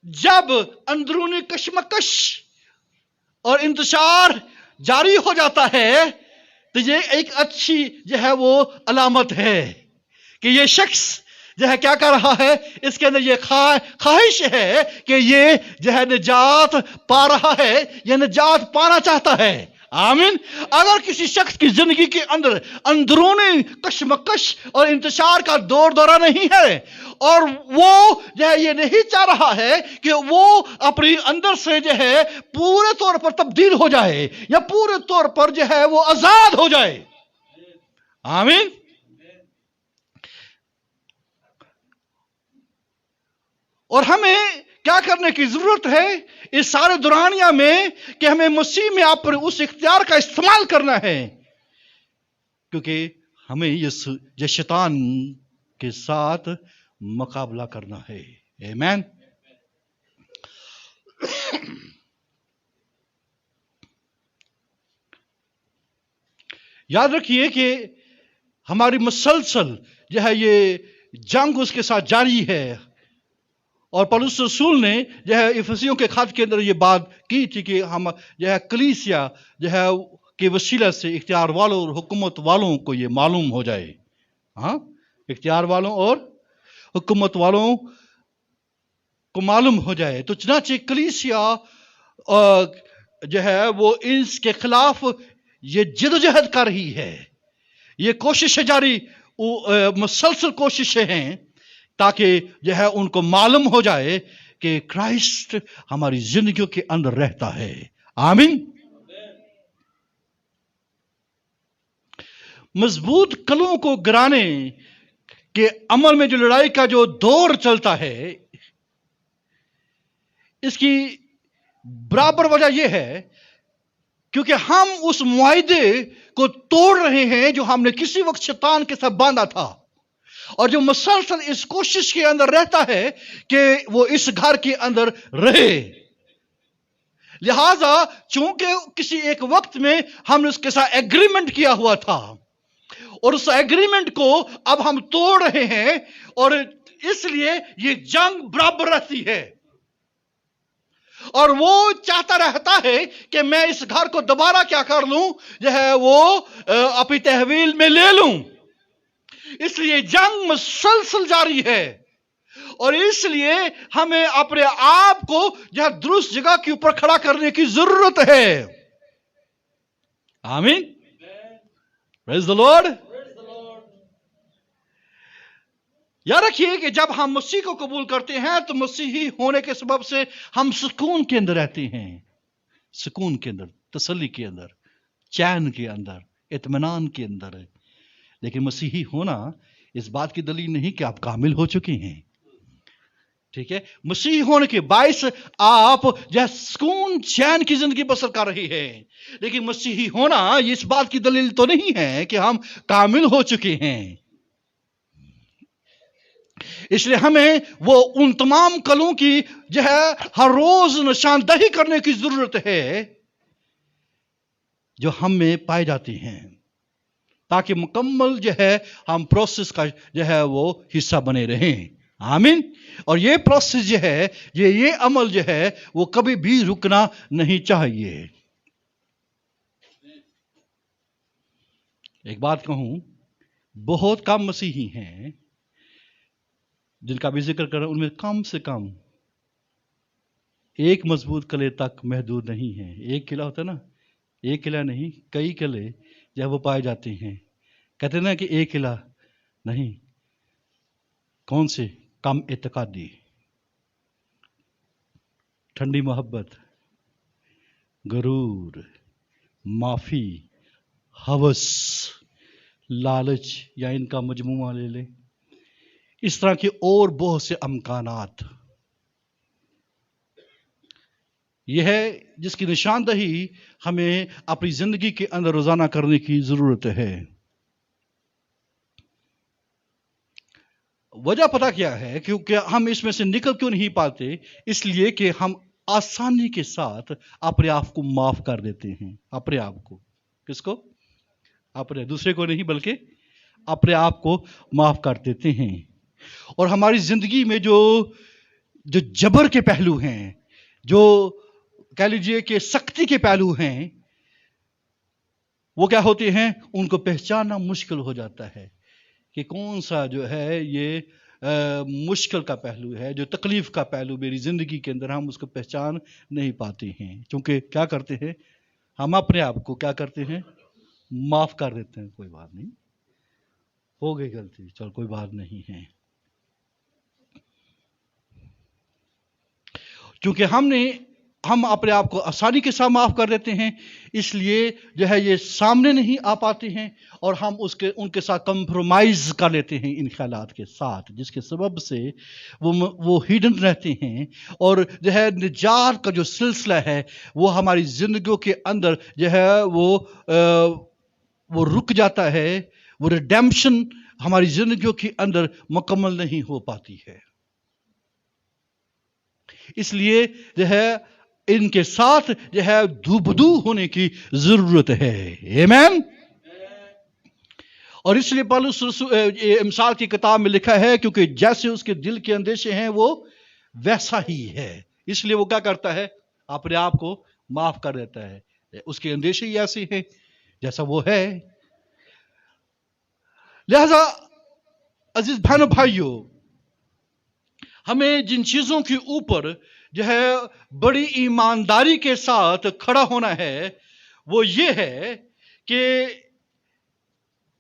जब अंदरूनी कशमकश और इंतशार जारी हो जाता है तो ये एक अच्छी जो है वो अलामत है कि ये शख्स जो है क्या कर रहा है, इसके अंदर ये ख्वाहिश है कि ये जो है निजात पा रहा है, ये निजात पाना चाहता है। आमीन। अगर किसी शख्स की जिंदगी के अंदर अंदरूनी कशमकश और इंतशार का दौरा नहीं है और वो जो है ये नहीं चाह रहा है कि वो अपनी अंदर से जो है पूरे तौर पर तब्दील हो जाए या पूरे तौर पर जो है वो आजाद हो जाए। आमीन। और हमें क्या करने की जरूरत है इस सारे दुरानिया में कि हमें मसीह में आप उस इख्तियार का इस्तेमाल करना है, क्योंकि हमें इस शैतान के साथ मुकाबला करना है। आमीन। याद रखिए कि हमारी मुसलसल जो है ये जंग उसके साथ जारी है और पौलुस रसूल ने जो है इफिसियों के खत के अंदर ये बात की थी कि हम जो है कलीसिया जो है के वसीला से इख्तियार वालों और हुकूमत वालों को ये मालूम हो जाए। हाँ, इख्तियार वालों और हुकूमत वालों को मालूम हो जाए। तो चनाचे कलीसिया जो है वो इसके खिलाफ ये जिदोजहद कर रही है, ये कोशिशें जारी, मुसलसल कोशिशें हैं ताकि जो है उनको मालूम हो जाए कि क्राइस्ट हमारी जिंदगियों के अंदर रहता है। आमीन। मजबूत कलों को गिराने के अमल में जो लड़ाई का जो दौर चलता है, इसकी बराबर वजह यह है क्योंकि हम उस मुआहदे को तोड़ रहे हैं जो हमने किसी वक्त शैतान के साथ बांधा था और जो मुसलसल इस कोशिश के अंदर रहता है कि वो इस घर के अंदर रहे। लिहाजा चूंकि किसी एक वक्त में हमने उसके साथ एग्रीमेंट किया हुआ था और उस एग्रीमेंट को अब हम तोड़ रहे हैं और इसलिए ये जंग बराबर रहती है और वो चाहता रहता है कि मैं इस घर को दोबारा क्या कर लूं, जो है वो अपनी तहवील में ले लूं। इसलिए जंग मुसलसल जारी है और इसलिए हमें अपने आप को जो दुरुस्त जगह के ऊपर खड़ा करने की जरूरत है। आमीन। Praise the Lord. याद रखिए कि जब हम मसीह को कबूल करते हैं तो मसीही होने के सबब से हम सुकून के अंदर रहते हैं, सुकून के अंदर, तसल्ली के अंदर, चैन के अंदर, इत्मीनान के अंदर। लेकिन मसीही होना इस बात की दलील नहीं कि आप कामिल हो चुके हैं। ठीक है, मसीही होने के बायस आप जो सुकून चैन की जिंदगी बसर कर रही है, लेकिन मसीही होना इस बात की दलील तो नहीं है कि हम कामिल हो चुके हैं। इसलिए हमें वो उन तमाम कलों की जो है हर रोज निशानदही करने की जरूरत है جو ہم میں پائے جاتے ہیں، تاکہ مکمل جو ہے ہم پروسیس کا جو ہے وہ حصہ بنے رہیں. آمین. اور یہ پروسیس جو ہے، یہ عمل جو ہے وہ کبھی بھی رکنا نہیں چاہیے. ایک بات کہوں، بہت کم مسیحی ہیں جن کا بھی ذکر کر رہا ہوں، ان میں کم سے کم ایک مضبوط قلعے تک محدود نہیں ہیں. ایک قلعہ ہوتا ہے نا، ایک قلعہ نہیں، کئی قلعے جب وہ پائے جاتے ہیں. کہتے ہیں نا کہ ایک قلعہ نہیں، کون سے؟ کم اعتقادی، ٹھنڈی محبت، غرور، معافی، ہوس، لالچ، یا ان کا مجموعہ لے لیں. اس طرح کے اور بہت سے امکانات. یہ ہے جس کی نشاندہی ہمیں اپنی زندگی کے اندر روزانہ کرنے کی ضرورت ہے. وجہ پتہ کیا ہے؟ کیونکہ ہم اس میں سے نکل کیوں نہیں پاتے؟ اس لیے کہ ہم آسانی کے ساتھ اپنے آپ کو معاف کر دیتے ہیں. اپنے آپ کو. کس کو؟ اپنے، دوسرے کو نہیں بلکہ اپنے آپ کو معاف کر دیتے ہیں. اور ہماری زندگی میں جو جبر کے پہلو ہیں، جو کہہ لیجئے کہ سختی کے پہلو ہیں، وہ کیا ہوتے ہیں؟ ان کو پہچاننا مشکل ہو جاتا ہے کہ کون سا جو ہے یہ مشکل کا پہلو ہے، جو تکلیف کا پہلو میری زندگی کے اندر، ہم اس کو پہچان نہیں پاتے ہیں. کیونکہ کیا کرتے ہیں ہم؟ اپنے آپ کو کیا کرتے ہیں؟ معاف کر دیتے ہیں. کوئی بات نہیں، ہو گئی غلطی، چل کوئی بات نہیں ہے. کیونکہ ہم اپنے آپ کو آسانی کے ساتھ معاف کر دیتے ہیں، اس لیے جو ہے یہ سامنے نہیں آ پاتے ہیں، اور ہم ان کے ساتھ کمپرومائز کر لیتے ہیں ان خیالات کے ساتھ، جس کے سبب سے وہ ہیڈن رہتے ہیں. اور جو ہے نجات کا جو سلسلہ ہے وہ ہماری زندگیوں کے اندر جو ہے وہ رک جاتا ہے. وہ ریڈیمپشن ہماری زندگیوں کے اندر مکمل نہیں ہو پاتی ہے. اس لیے جو ہے ان کے ساتھ جو ہے دوبدو ہونے کی ضرورت ہے. آمین. اور اس لیے پالوس امثال کی کتاب میں لکھا ہے، کیونکہ جیسے اس کے دل کے اندیشے ہیں وہ ویسا ہی ہے. اس لیے وہ کیا کرتا ہے؟ اپنے آپ کو معاف کر دیتا ہے. اس کے اندیشے ہی ایسے ہیں جیسا وہ ہے. لہذا عزیز بہنوں بھائیوں، ہمیں جن چیزوں کے اوپر جو ہے بڑی ایمانداری کے ساتھ کھڑا ہونا ہے وہ یہ ہے کہ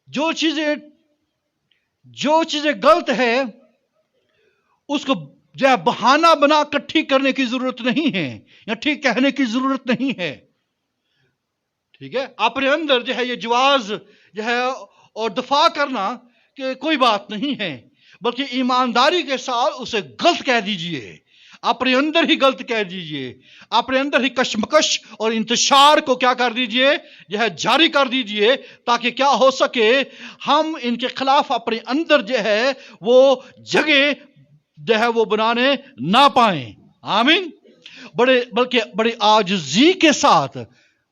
جو چیزیں غلط ہے اس کو جو ہے بہانہ بنا کر ٹھیک کرنے کی ضرورت نہیں ہے، یا ٹھیک کہنے کی ضرورت نہیں ہے. ٹھیک ہے، اپنے اندر جو ہے یہ جواز جو ہے اور دفاع کرنا کہ کوئی بات نہیں ہے، بلکہ ایمانداری کے ساتھ اسے غلط کہہ دیجئے. اپنے اندر ہی غلط کہہ دیجئے، اپنے اندر ہی کشمکش اور انتشار کو کیا کر دیجئے؟ جو ہے جاری کر دیجئے، تاکہ کیا ہو سکے ہم ان کے خلاف اپنے اندر جو ہے وہ جگہ جو ہے وہ بنانے نہ پائیں. آمین. بلکہ بڑی عاجزی کے ساتھ،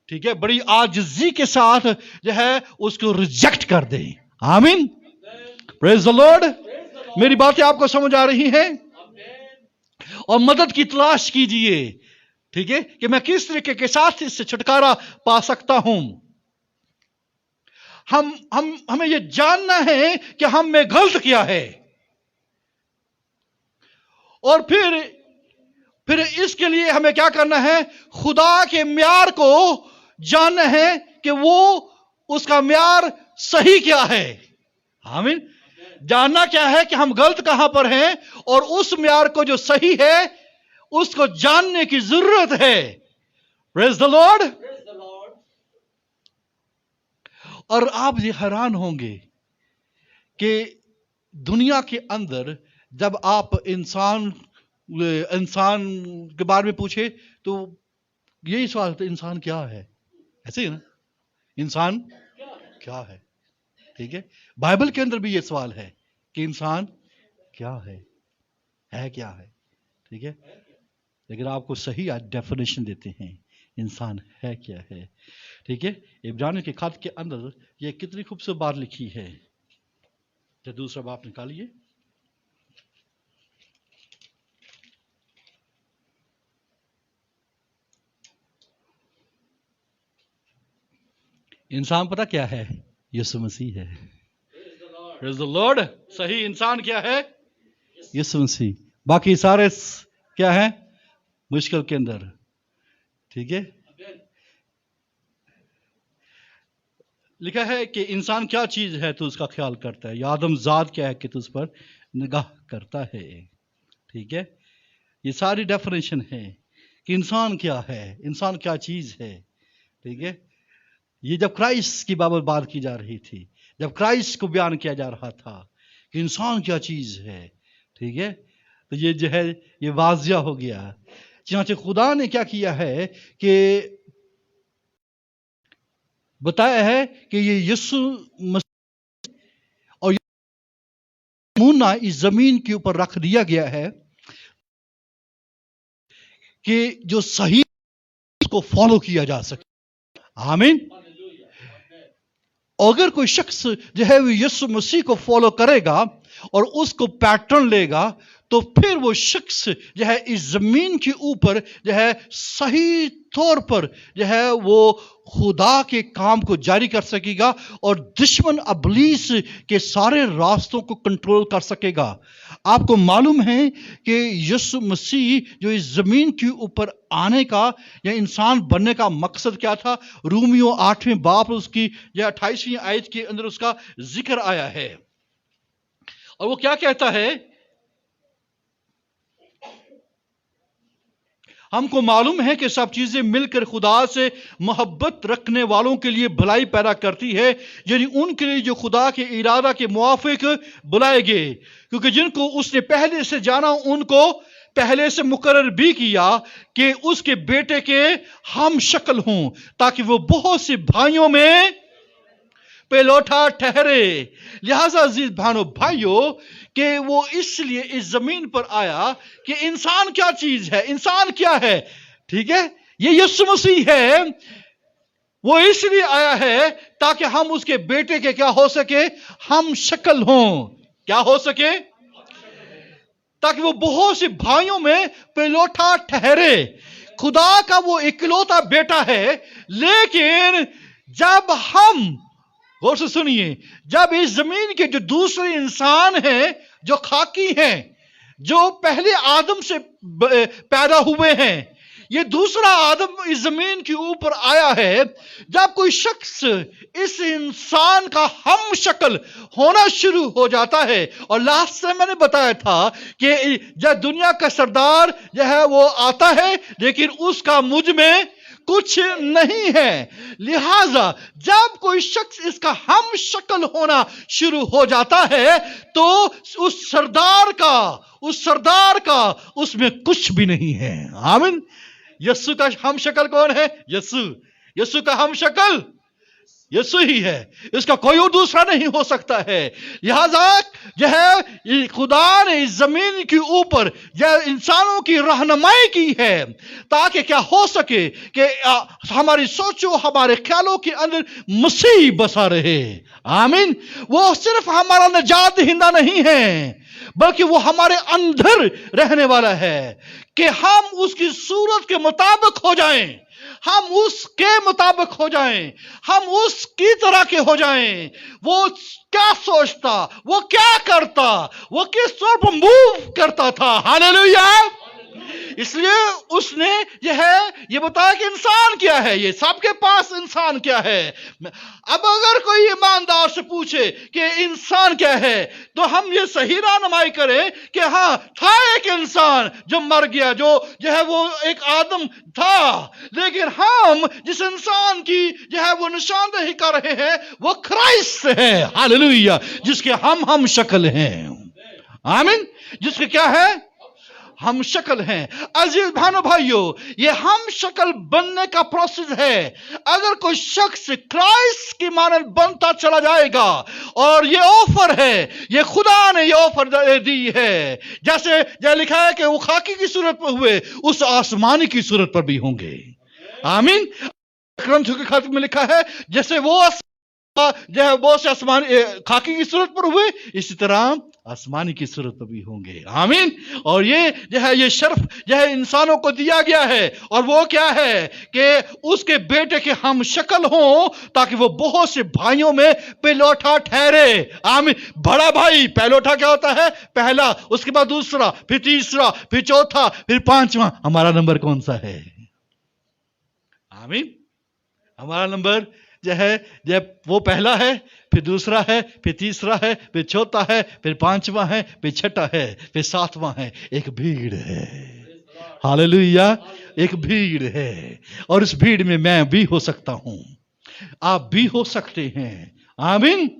ٹھیک ہے، بڑی عاجزی کے ساتھ جو ہے اس کو ریجیکٹ کر دیں. آمین. پریز دی لارڈ. میری باتیں آپ کو سمجھ آ رہی ہیں؟ اور مدد کی تلاش کیجئے، ٹھیک ہے، کہ میں کس طریقے کے ساتھ اس سے چھٹکارا پا سکتا ہوں. ہمیں یہ جاننا ہے کہ ہم میں غلط کیا ہے، اور پھر اس کے لیے ہمیں کیا کرنا ہے؟ خدا کے معیار کو جاننا ہے کہ وہ اس کا معیار صحیح کیا ہے. آمین. جاننا کیا ہے کہ ہم غلط کہاں پر ہیں، اور اس معیار کو جو صحیح ہے اس کو جاننے کی ضرورت ہے. پریز دی لارڈ. اور آپ یہ حیران ہوں گے کہ دنیا کے اندر جب آپ انسان کے بارے میں پوچھے تو یہی سوال ہوتا ہے، انسان کیا ہے؟ ایسے ہی نا، انسان کیا ہے؟ ٹھیک ہے، بائبل کے اندر بھی یہ سوال ہے کہ انسان کیا ہے کیا ہے؟ ٹھیک ہے، لیکن آپ کو صحیح ڈیفینیشن دیتے ہیں इंसान है क्या है। ठीक है, इब्रानियों के खत के अंदर ये कितनी खूबसूरत बात लिखी है। जो दूसरा बाप निकालिए, इंसान पता क्या है? यीशु मसीह है। Praise the Lord। सही इंसान क्या है? यीशु मसीह। बाकी सारे क्या है? मुश्किल के अंदर। ठीक है, लिखा है कि इंसान क्या चीज है तो उसका ख्याल करता है, या आदम जात क्या है कि तो उस पर निगाह करता है। ठीक है, ये सारी डेफिनेशन है कि इंसान क्या है, इंसान क्या चीज है। ठीक है, ये जब क्राइस्ट की बाबत बात की जा रही थी, जब क्राइस्ट को बयान किया जा रहा था कि इंसान क्या चीज है। ठीक है, तो ये जो है ये वाजिया हो गया। चनांचे खुदा ने क्या किया है कि बताया है कि ये यीशु मसीह और नमूना इस जमीन के ऊपर रख दिया गया है कि जो सही को फॉलो किया जा सके। आमीन। अगर कोई शख्स जो है वो यीशु मसीह को फॉलो करेगा और उसको पैटर्न लेगा, तो फिर वो शख्स जो है इस जमीन के ऊपर जो है सही तौर पर जो है वो खुदा के काम को जारी कर सकेगा और दुश्मन अबलीस के सारे रास्तों को कंट्रोल कर सकेगा। आपको मालूम है कि यीशु मसीह जो इस जमीन के ऊपर आने का या इंसान बनने का मकसद क्या था? रोमियो 8वें बाब उसकी या 28वीं आयत के अंदर उसका जिक्र आया है। और वो क्या कहता है? हमको मालूम है कि सब चीजें मिलकर खुदा से मोहब्बत रखने वालों के लिए भलाई पैदा करती है, यानी उनके लिए जो खुदा के इरादा के मुआफिक बुलाए गए। क्योंकि जिनको उसने पहले से जाना उनको पहले से मुकर्रर भी किया कि उसके बेटे के हम शक्ल हों, ताकि वो बहुत से भाइयों में पेलोठा ठहरे। लिहाजा अजीज बहनों भाइयों कि वो इसलिए इस जमीन पर आया कि इंसान क्या चीज है, इंसान क्या है। ठीक है, ये यीशु मसीह है। वो इसलिए आया है ताकि हम उसके बेटे के क्या हो सके? हम शक्ल हों। क्या हो सके? ताकि वो बहुत से भाइयों में पेलोठा ठहरे। खुदा का वो इकलौता बेटा है, लेकिन जब हम, गौर से सुनिए, जब इस जमीन के जो दूसरे इंसान हैं, जो खाकी हैं, जो पहले आदम से पैदा हुए हैं, ये दूसरा आदम इस जमीन के ऊपर आया है। जब कोई शख्स इस इंसान का हम शक्ल होना शुरू हो जाता है, और लास्ट से मैंने बताया था कि जब दुनिया का सरदार जो है वो आता है, लेकिन उसका मुझ में कुछ नहीं है। लिहाजा जब कोई शख्स इसका हम शक्ल होना शुरू हो जाता है, तो उस सरदार का उसमें कुछ भी नहीं है। आमीन। यीशु का हम शक्ल कौन है? यीशु का हम शक्ल यीशु ही है, इसका कोई और दूसरा नहीं हो सकता है। लिहाजा जो है खुदा ने इस जमीन के ऊपर इंसानों की रहनुमाई की है, ताकि क्या हो सके कि हमारी सोचों, हमारे ख्यालों के अंदर मसीह बसा रहे। आमीन। वो सिर्फ हमारा निजात दहिंदा नहीं है, बल्कि वो हमारे अंदर रहने वाला है कि हम उसकी सूरत के मुताबिक हो जाएं, हम उसके मुताबिक हो जाएं, हम उसकी तरह के हो जाएं। वो क्या सोचता, वो क्या करता, वो किस तौर पर मूव करता था। हालेलुया। इसलिए उसने ये बताया कि इंसान क्या है, ये सबके पास इंसान क्या है। अब अगर कोई ईमानदार से पूछे कि इंसान क्या है, तो हम ये सही रहनुमाई करें कि हाँ, था एक इंसान जो मर गया, जो है वो एक आदम था, लेकिन हम जिस इंसान की जो है वो निशानदेही कर रहे हैं वो क्राइस्ट है। हालेलुया। जिसके हम शक्ल हैं। आमीन। जिसके क्या है? हम शक्ल हैं। अजीज भाइयों भाइयों, ये हम शक्ल बनने का प्रोसेस है। अगर कोई शख्स क्राइस्ट की मानद बनता चला जाएगा, और ये ऑफर है, ये खुदा ने ये ऑफर दी है, जैसे लिखा है कि वो खाकी की सूरत में हुए, उस आसमानी की सूरत पर भी होंगे। आमीन। ग्रंथों के खाते में लिखा है जैसे वो जो है वो से आसमान खाकी की सूरत पर हुए, इसी तरह आसमानी की सूरत पर भी होंगे। आमीन। और ये जो है ये शर्फ जो है इंसानों को दिया गया है, और वो क्या है कि उसके बेटे के हम शक्ल हों ताकि वो बहुत से भाइयों में पहलौठा ठहरे। आमीन। बड़ा भाई पहलौठा क्या होता है? पहला, उसके बाद दूसरा, फिर तीसरा, फिर चौथा, फिर पांचवा। हमारा नंबर कौन सा है? आमीन। हमारा नंबर जो है जब वो पहला है, फिर दूसरा है, फिर तीसरा है, फिर चौथा है, फिर पांचवा है, फिर छठा है, फिर सातवां है। एक भीड़ है, हालेलुया, एक भीड़ है, और इस भीड़ में मैं भी हो सकता हूं, आप भी हो सकते हैं। आमीन।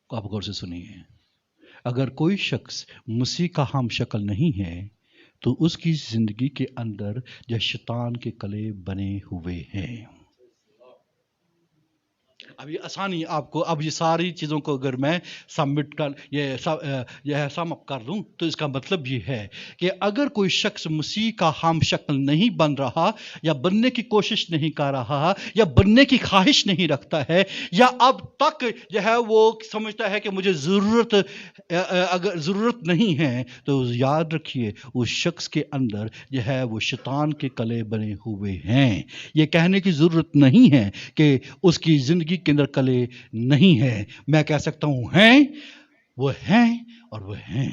आप गौर से सुनिए, अगर कोई शख्स मसीह का हम शक्ल नहीं है तो उसकी जिंदगी के अंदर जो शैतान के कले बने हुए हैं। अब ये आसानी आपको, अब ये सारी चीज़ों को अगर मैं सबमिट कर ये सम अप कर दूं तो इसका मतलब ये है कि अगर कोई शख्स मसीह का हम शक्ल नहीं बन रहा, या बनने की कोशिश नहीं कर रहा, या बनने की ख्वाहिश नहीं रखता है, या अब तक जो है वो समझता है कि मुझे अगर ज़रूरत नहीं है, तो याद रखिए उस शख्स के अंदर जो है वो शैतान के कले बने हुए हैं। ये कहने की ज़रूरत नहीं है कि उसकी ज़िंदगी के अंदर कले नहीं है। मैं कह सकता हूं हैं, वो हैं और वो हैं।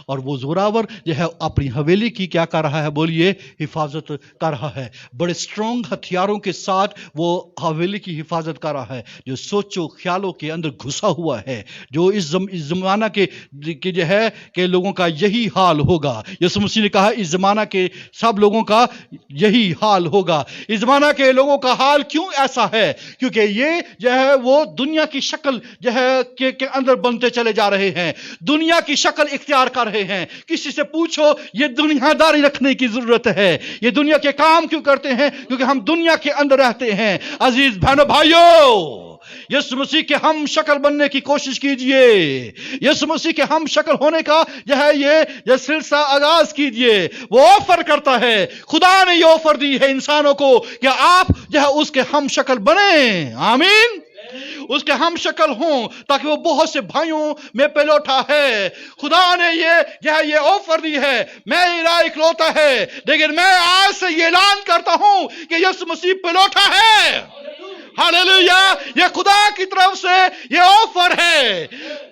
और वो जोरावर जो है अपनी हवेली की क्या कर रहा है? बोलिए, हिफाजत कर रहा है। बड़े स्ट्रॉन्ग हथियारों के साथ वो हवेली की हिफाजत कर रहा है, जो सोचो ख्यालों के अंदर घुसा हुआ है, जो इस जमाना के जो है कि लोगों का यही हाल होगा। यीशु मसीह ने कहा इस जमाना के सब लोगों का यही हाल होगा। इस जमाना के लोगों का हाल क्यों ऐसा है? क्योंकि ये जो है वो दुनिया की शक्ल जो है के अंदर बनते चले जा रहे हैं, दुनिया की शक्ल इख्तियार कर रहे हैं। किसी से पूछो, ये दुनियादारी रखने की जरूरत है। ये दुनिया के काम क्यों करते हैं? क्योंकि हम दुनिया के अंदर रहते हैं। अजीज बहनों भाइयों, यीशु मसीह के हम शक्ल बनने की कोशिश कीजिए। यीशु मसीह के हम शक्ल होने का जो है ये सिलसिला आगाज कीजिए। वो ऑफर करता है, खुदा ने ये ऑफर दी है इंसानों को कि आप जो है उसके हम शक्ल बने। आमीन। उसके हम शक्ल हों ताकि वो बहुत से भाइयों में पहलौठा है। खुदा ने ये ऑफर दी है। मैं इकलौता है, लेकिन मैं आज से ये ऐलान करता हूं कि यीशु मसीह पहलौठा है। हालेलुया। ये खुदा की तरफ से ये ऑफर है।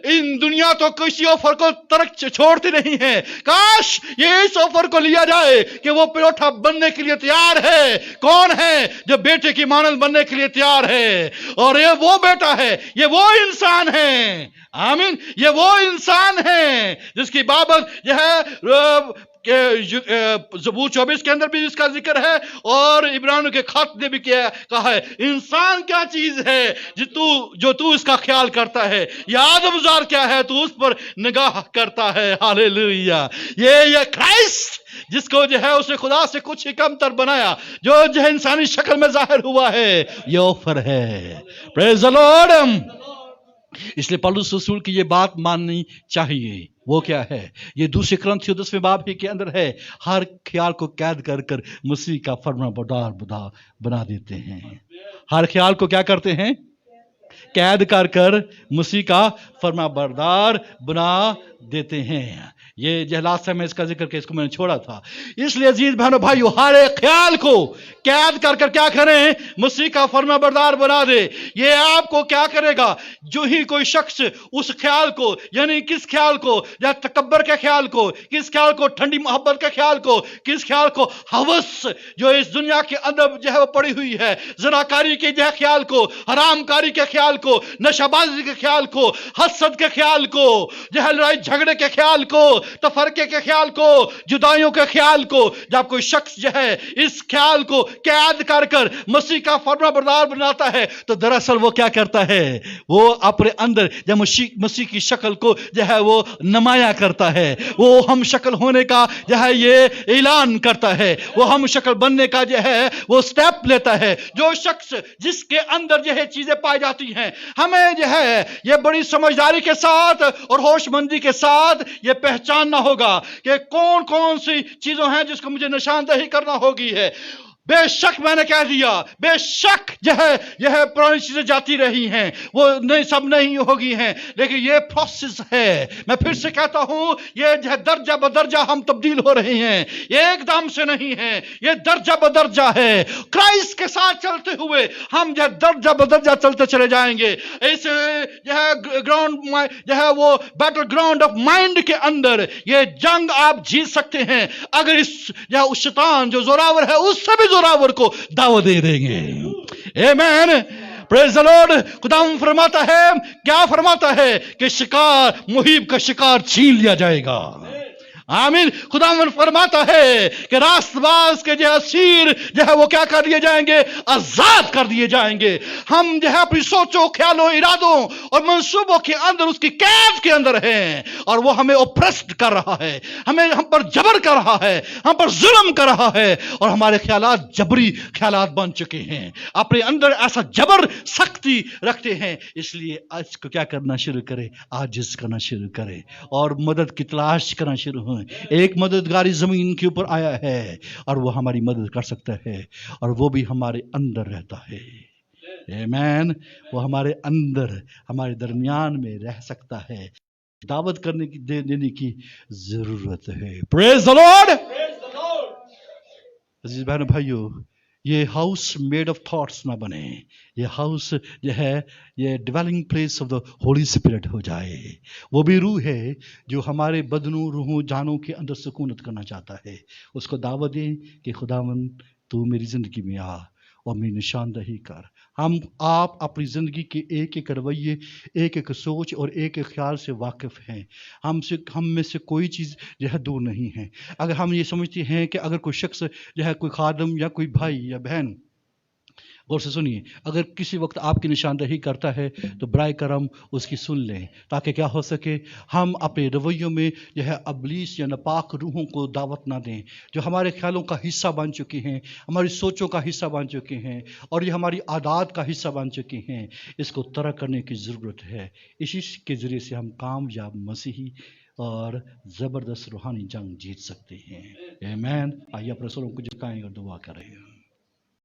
इन दुनिया तो किसी ऑफर को तरक छोड़ती नहीं है। काश ये इस ऑफर को लिया जाए कि वो पहलौठा बनने के लिए तैयार है। कौन है जो बेटे की मानद बनने के लिए तैयार है? और ये वो बेटा है, ये वो इंसान है। आमीन। ये वो इंसान है जिसकी बाबत जो है ज़बूर 24 के अंदर भी इसका जिक्र है, और इब्रानियों के खत ने भी कहा है, इंसान क्या चीज है जो तू इसका ख्याल करता है, या आदमजार क्या है तू उस पर निगाह करता है। हालेलुया। ये क्राइस्ट जिसको जो है उसे खुदा से कुछ ही कमतर बनाया, जो है इंसानी शक्ल में जाहिर हुआ है, ये ऑफर है। Praise the Lord. इसलिए पौलुस रसूल की ये बात माननी चाहिए। वो क्या है? ये दूसरे ग्रंथियों 10वें बाब के अंदर है। हर ख्याल को कैद कर कर मसीह का फरमाबरदार बना देते हैं। हर ख्याल को क्या करते हैं? कैद कर कर मसीह का फरमाबरदार बना देते हैं। ये लास्ट समय इसका जिक्र के इसको मैंने छोड़ा था। इसलिए अजीज बहनों भाइयों, हर एक ख्याल को कैद कर कर क्या करें? मसीह का फरमाबरदार बना दे। ये आपको क्या करेगा? जो ही कोई शख्स उस ख्याल को, यानी किस ख्याल को? या तकब्बर के ख्याल को, किस ख्याल को? ठंडी मोहब्बत के ख्याल को, किस ख्याल को? हवस जो इस दुनिया के अंदर जो है वो पड़ी हुई है, ज़नाकारी के जो ख्याल को, हरामकारी के ख्याल को, नशाबाजी के ख्याल को, हसद के ख्याल को, जो है लड़ाई झगड़े के ख्याल को, तफरके के ख्याल को, जुदाइयों के ख्याल को। जब कोई शख्स जो है इस ख्याल को कैद कर कर मसीह का फरमाबरदार बनाता है, तो दरअसल वो क्या करता है? वो अपने अंदर जब मसीह की शक्ल को जो है वो नमाया करता है, वो हम शक्ल होने का जो है ये ऐलान करता है, वो हम शक्ल बनने का जो है वो स्टेप लेता है। जो शख्स जिसके अंदर जो है चीजें पाई जाती हैं। हमें जो है ये बड़ी समझदारी के साथ और होशमंदी के साथ ये पहचानना होगा कि कौन कौन सी चीजों हैं जिसको मुझे निशानदेही करना होगी है। बेशक मैंने कह दिया, बेशक यह पुरानी चीजें जाती रही हैं, वो नहीं सब नहीं होगी हैं, लेकिन ये प्रोसेस है। मैं फिर से कहता हूं, ये जो है दर्जा बदर्जा हम तब्दील हो रहे हैं, ये एकदम से नहीं है, ये दर्जा बदर्जा है। क्राइस्ट के साथ चलते हुए हम जो है दर्जा बदर्जा चलते चले जाएंगे। इस जो है ग्राउंड जो है वो बैटल ग्राउंड ऑफ माइंड के अंदर ये जंग आप जीत सकते हैं अगर इस जो उस शैतान जो जोरावर है उससे भी जोरावर को दावत दे देंगे। आमीन, प्रेज द लॉर्ड। खुदावंद फरमाता है, क्या फरमाता है कि शिकार, मुहीब का शिकार छीन लिया जाएगा। आमीन। खुदावंद फरमाता है कि रास्तबाज के जो असीर जो है वो क्या कर दिए जाएंगे, आजाद कर दिए जाएंगे। हम जो है अपनी सोचों, ख्यालों, इरादों और मंसूबों के अंदर उसकी कैद के अंदर हैं और वो हमें ओप्रेस्ड कर रहा है, हम पर जबर कर रहा है, हम पर जुल्म कर रहा है और हमारे ख्यालात जबरी ख्यालात बन चुके हैं। अपने अंदर ऐसा जबर सख्ती रखते हैं, इसलिए आज को क्या करना शुरू करें, आजिज़ करना शुरू करें और मदद की तलाश करना शुरू हो। एक मददगारी जमीन के ऊपर आया है और वो हमारी मदद कर सकता है और वो भी हमारे अंदर रहता है। आमीन। वो हमारे अंदर, हमारे दरमियान में रह सकता है। दावत करने की देने की जरूरत है। Praise the Lord. अजीज बहनों भाइयों, ये हाउस मेड ऑफ थॉट्स ना बने, ये हाउस जो है ये dwelling place of the Holi spirit हो जाए। वो भी रूह है जो हमारे बदनों, रूहों, जानों के अंदर सुकूनत करना चाहता है। उसको दावत दें कि खुदावंद तू मेरी जिंदगी में आ और मेरी निशानदही कर। आप अपनी ज़िंदगी के एक एक रवैये, एक एक सोच और एक एक ख्याल से वाकिफ़ हैं। हम में से कोई चीज़ जो है दूर नहीं है। अगर हम ये समझते हैं कि अगर कोई शख्स जो है, कोई खादम या कोई भाई या बहन, गौर से सुनिए, अगर किसी वक्त आपकी निशानदही करता है तो बराए करम उसकी सुन लें, ताकि क्या हो सके, हम अपने रवैयों में जो है अबलीस या नापाक रूहों को दावत ना दें, जो हमारे ख्यालों का हिस्सा बन चुकी हैं, हमारी सोचों का हिस्सा बन चुके हैं और ये हमारी आदत का हिस्सा बन चुके हैं। इसको तरक करने की ज़रूरत है। इसी के ज़रिए से हम कामयाब मसीही और ज़बरदस्त रूहानी जंग जीत सकते हैं। आमीन। आइए अपने सरों को झुकाएं और दुआ करें।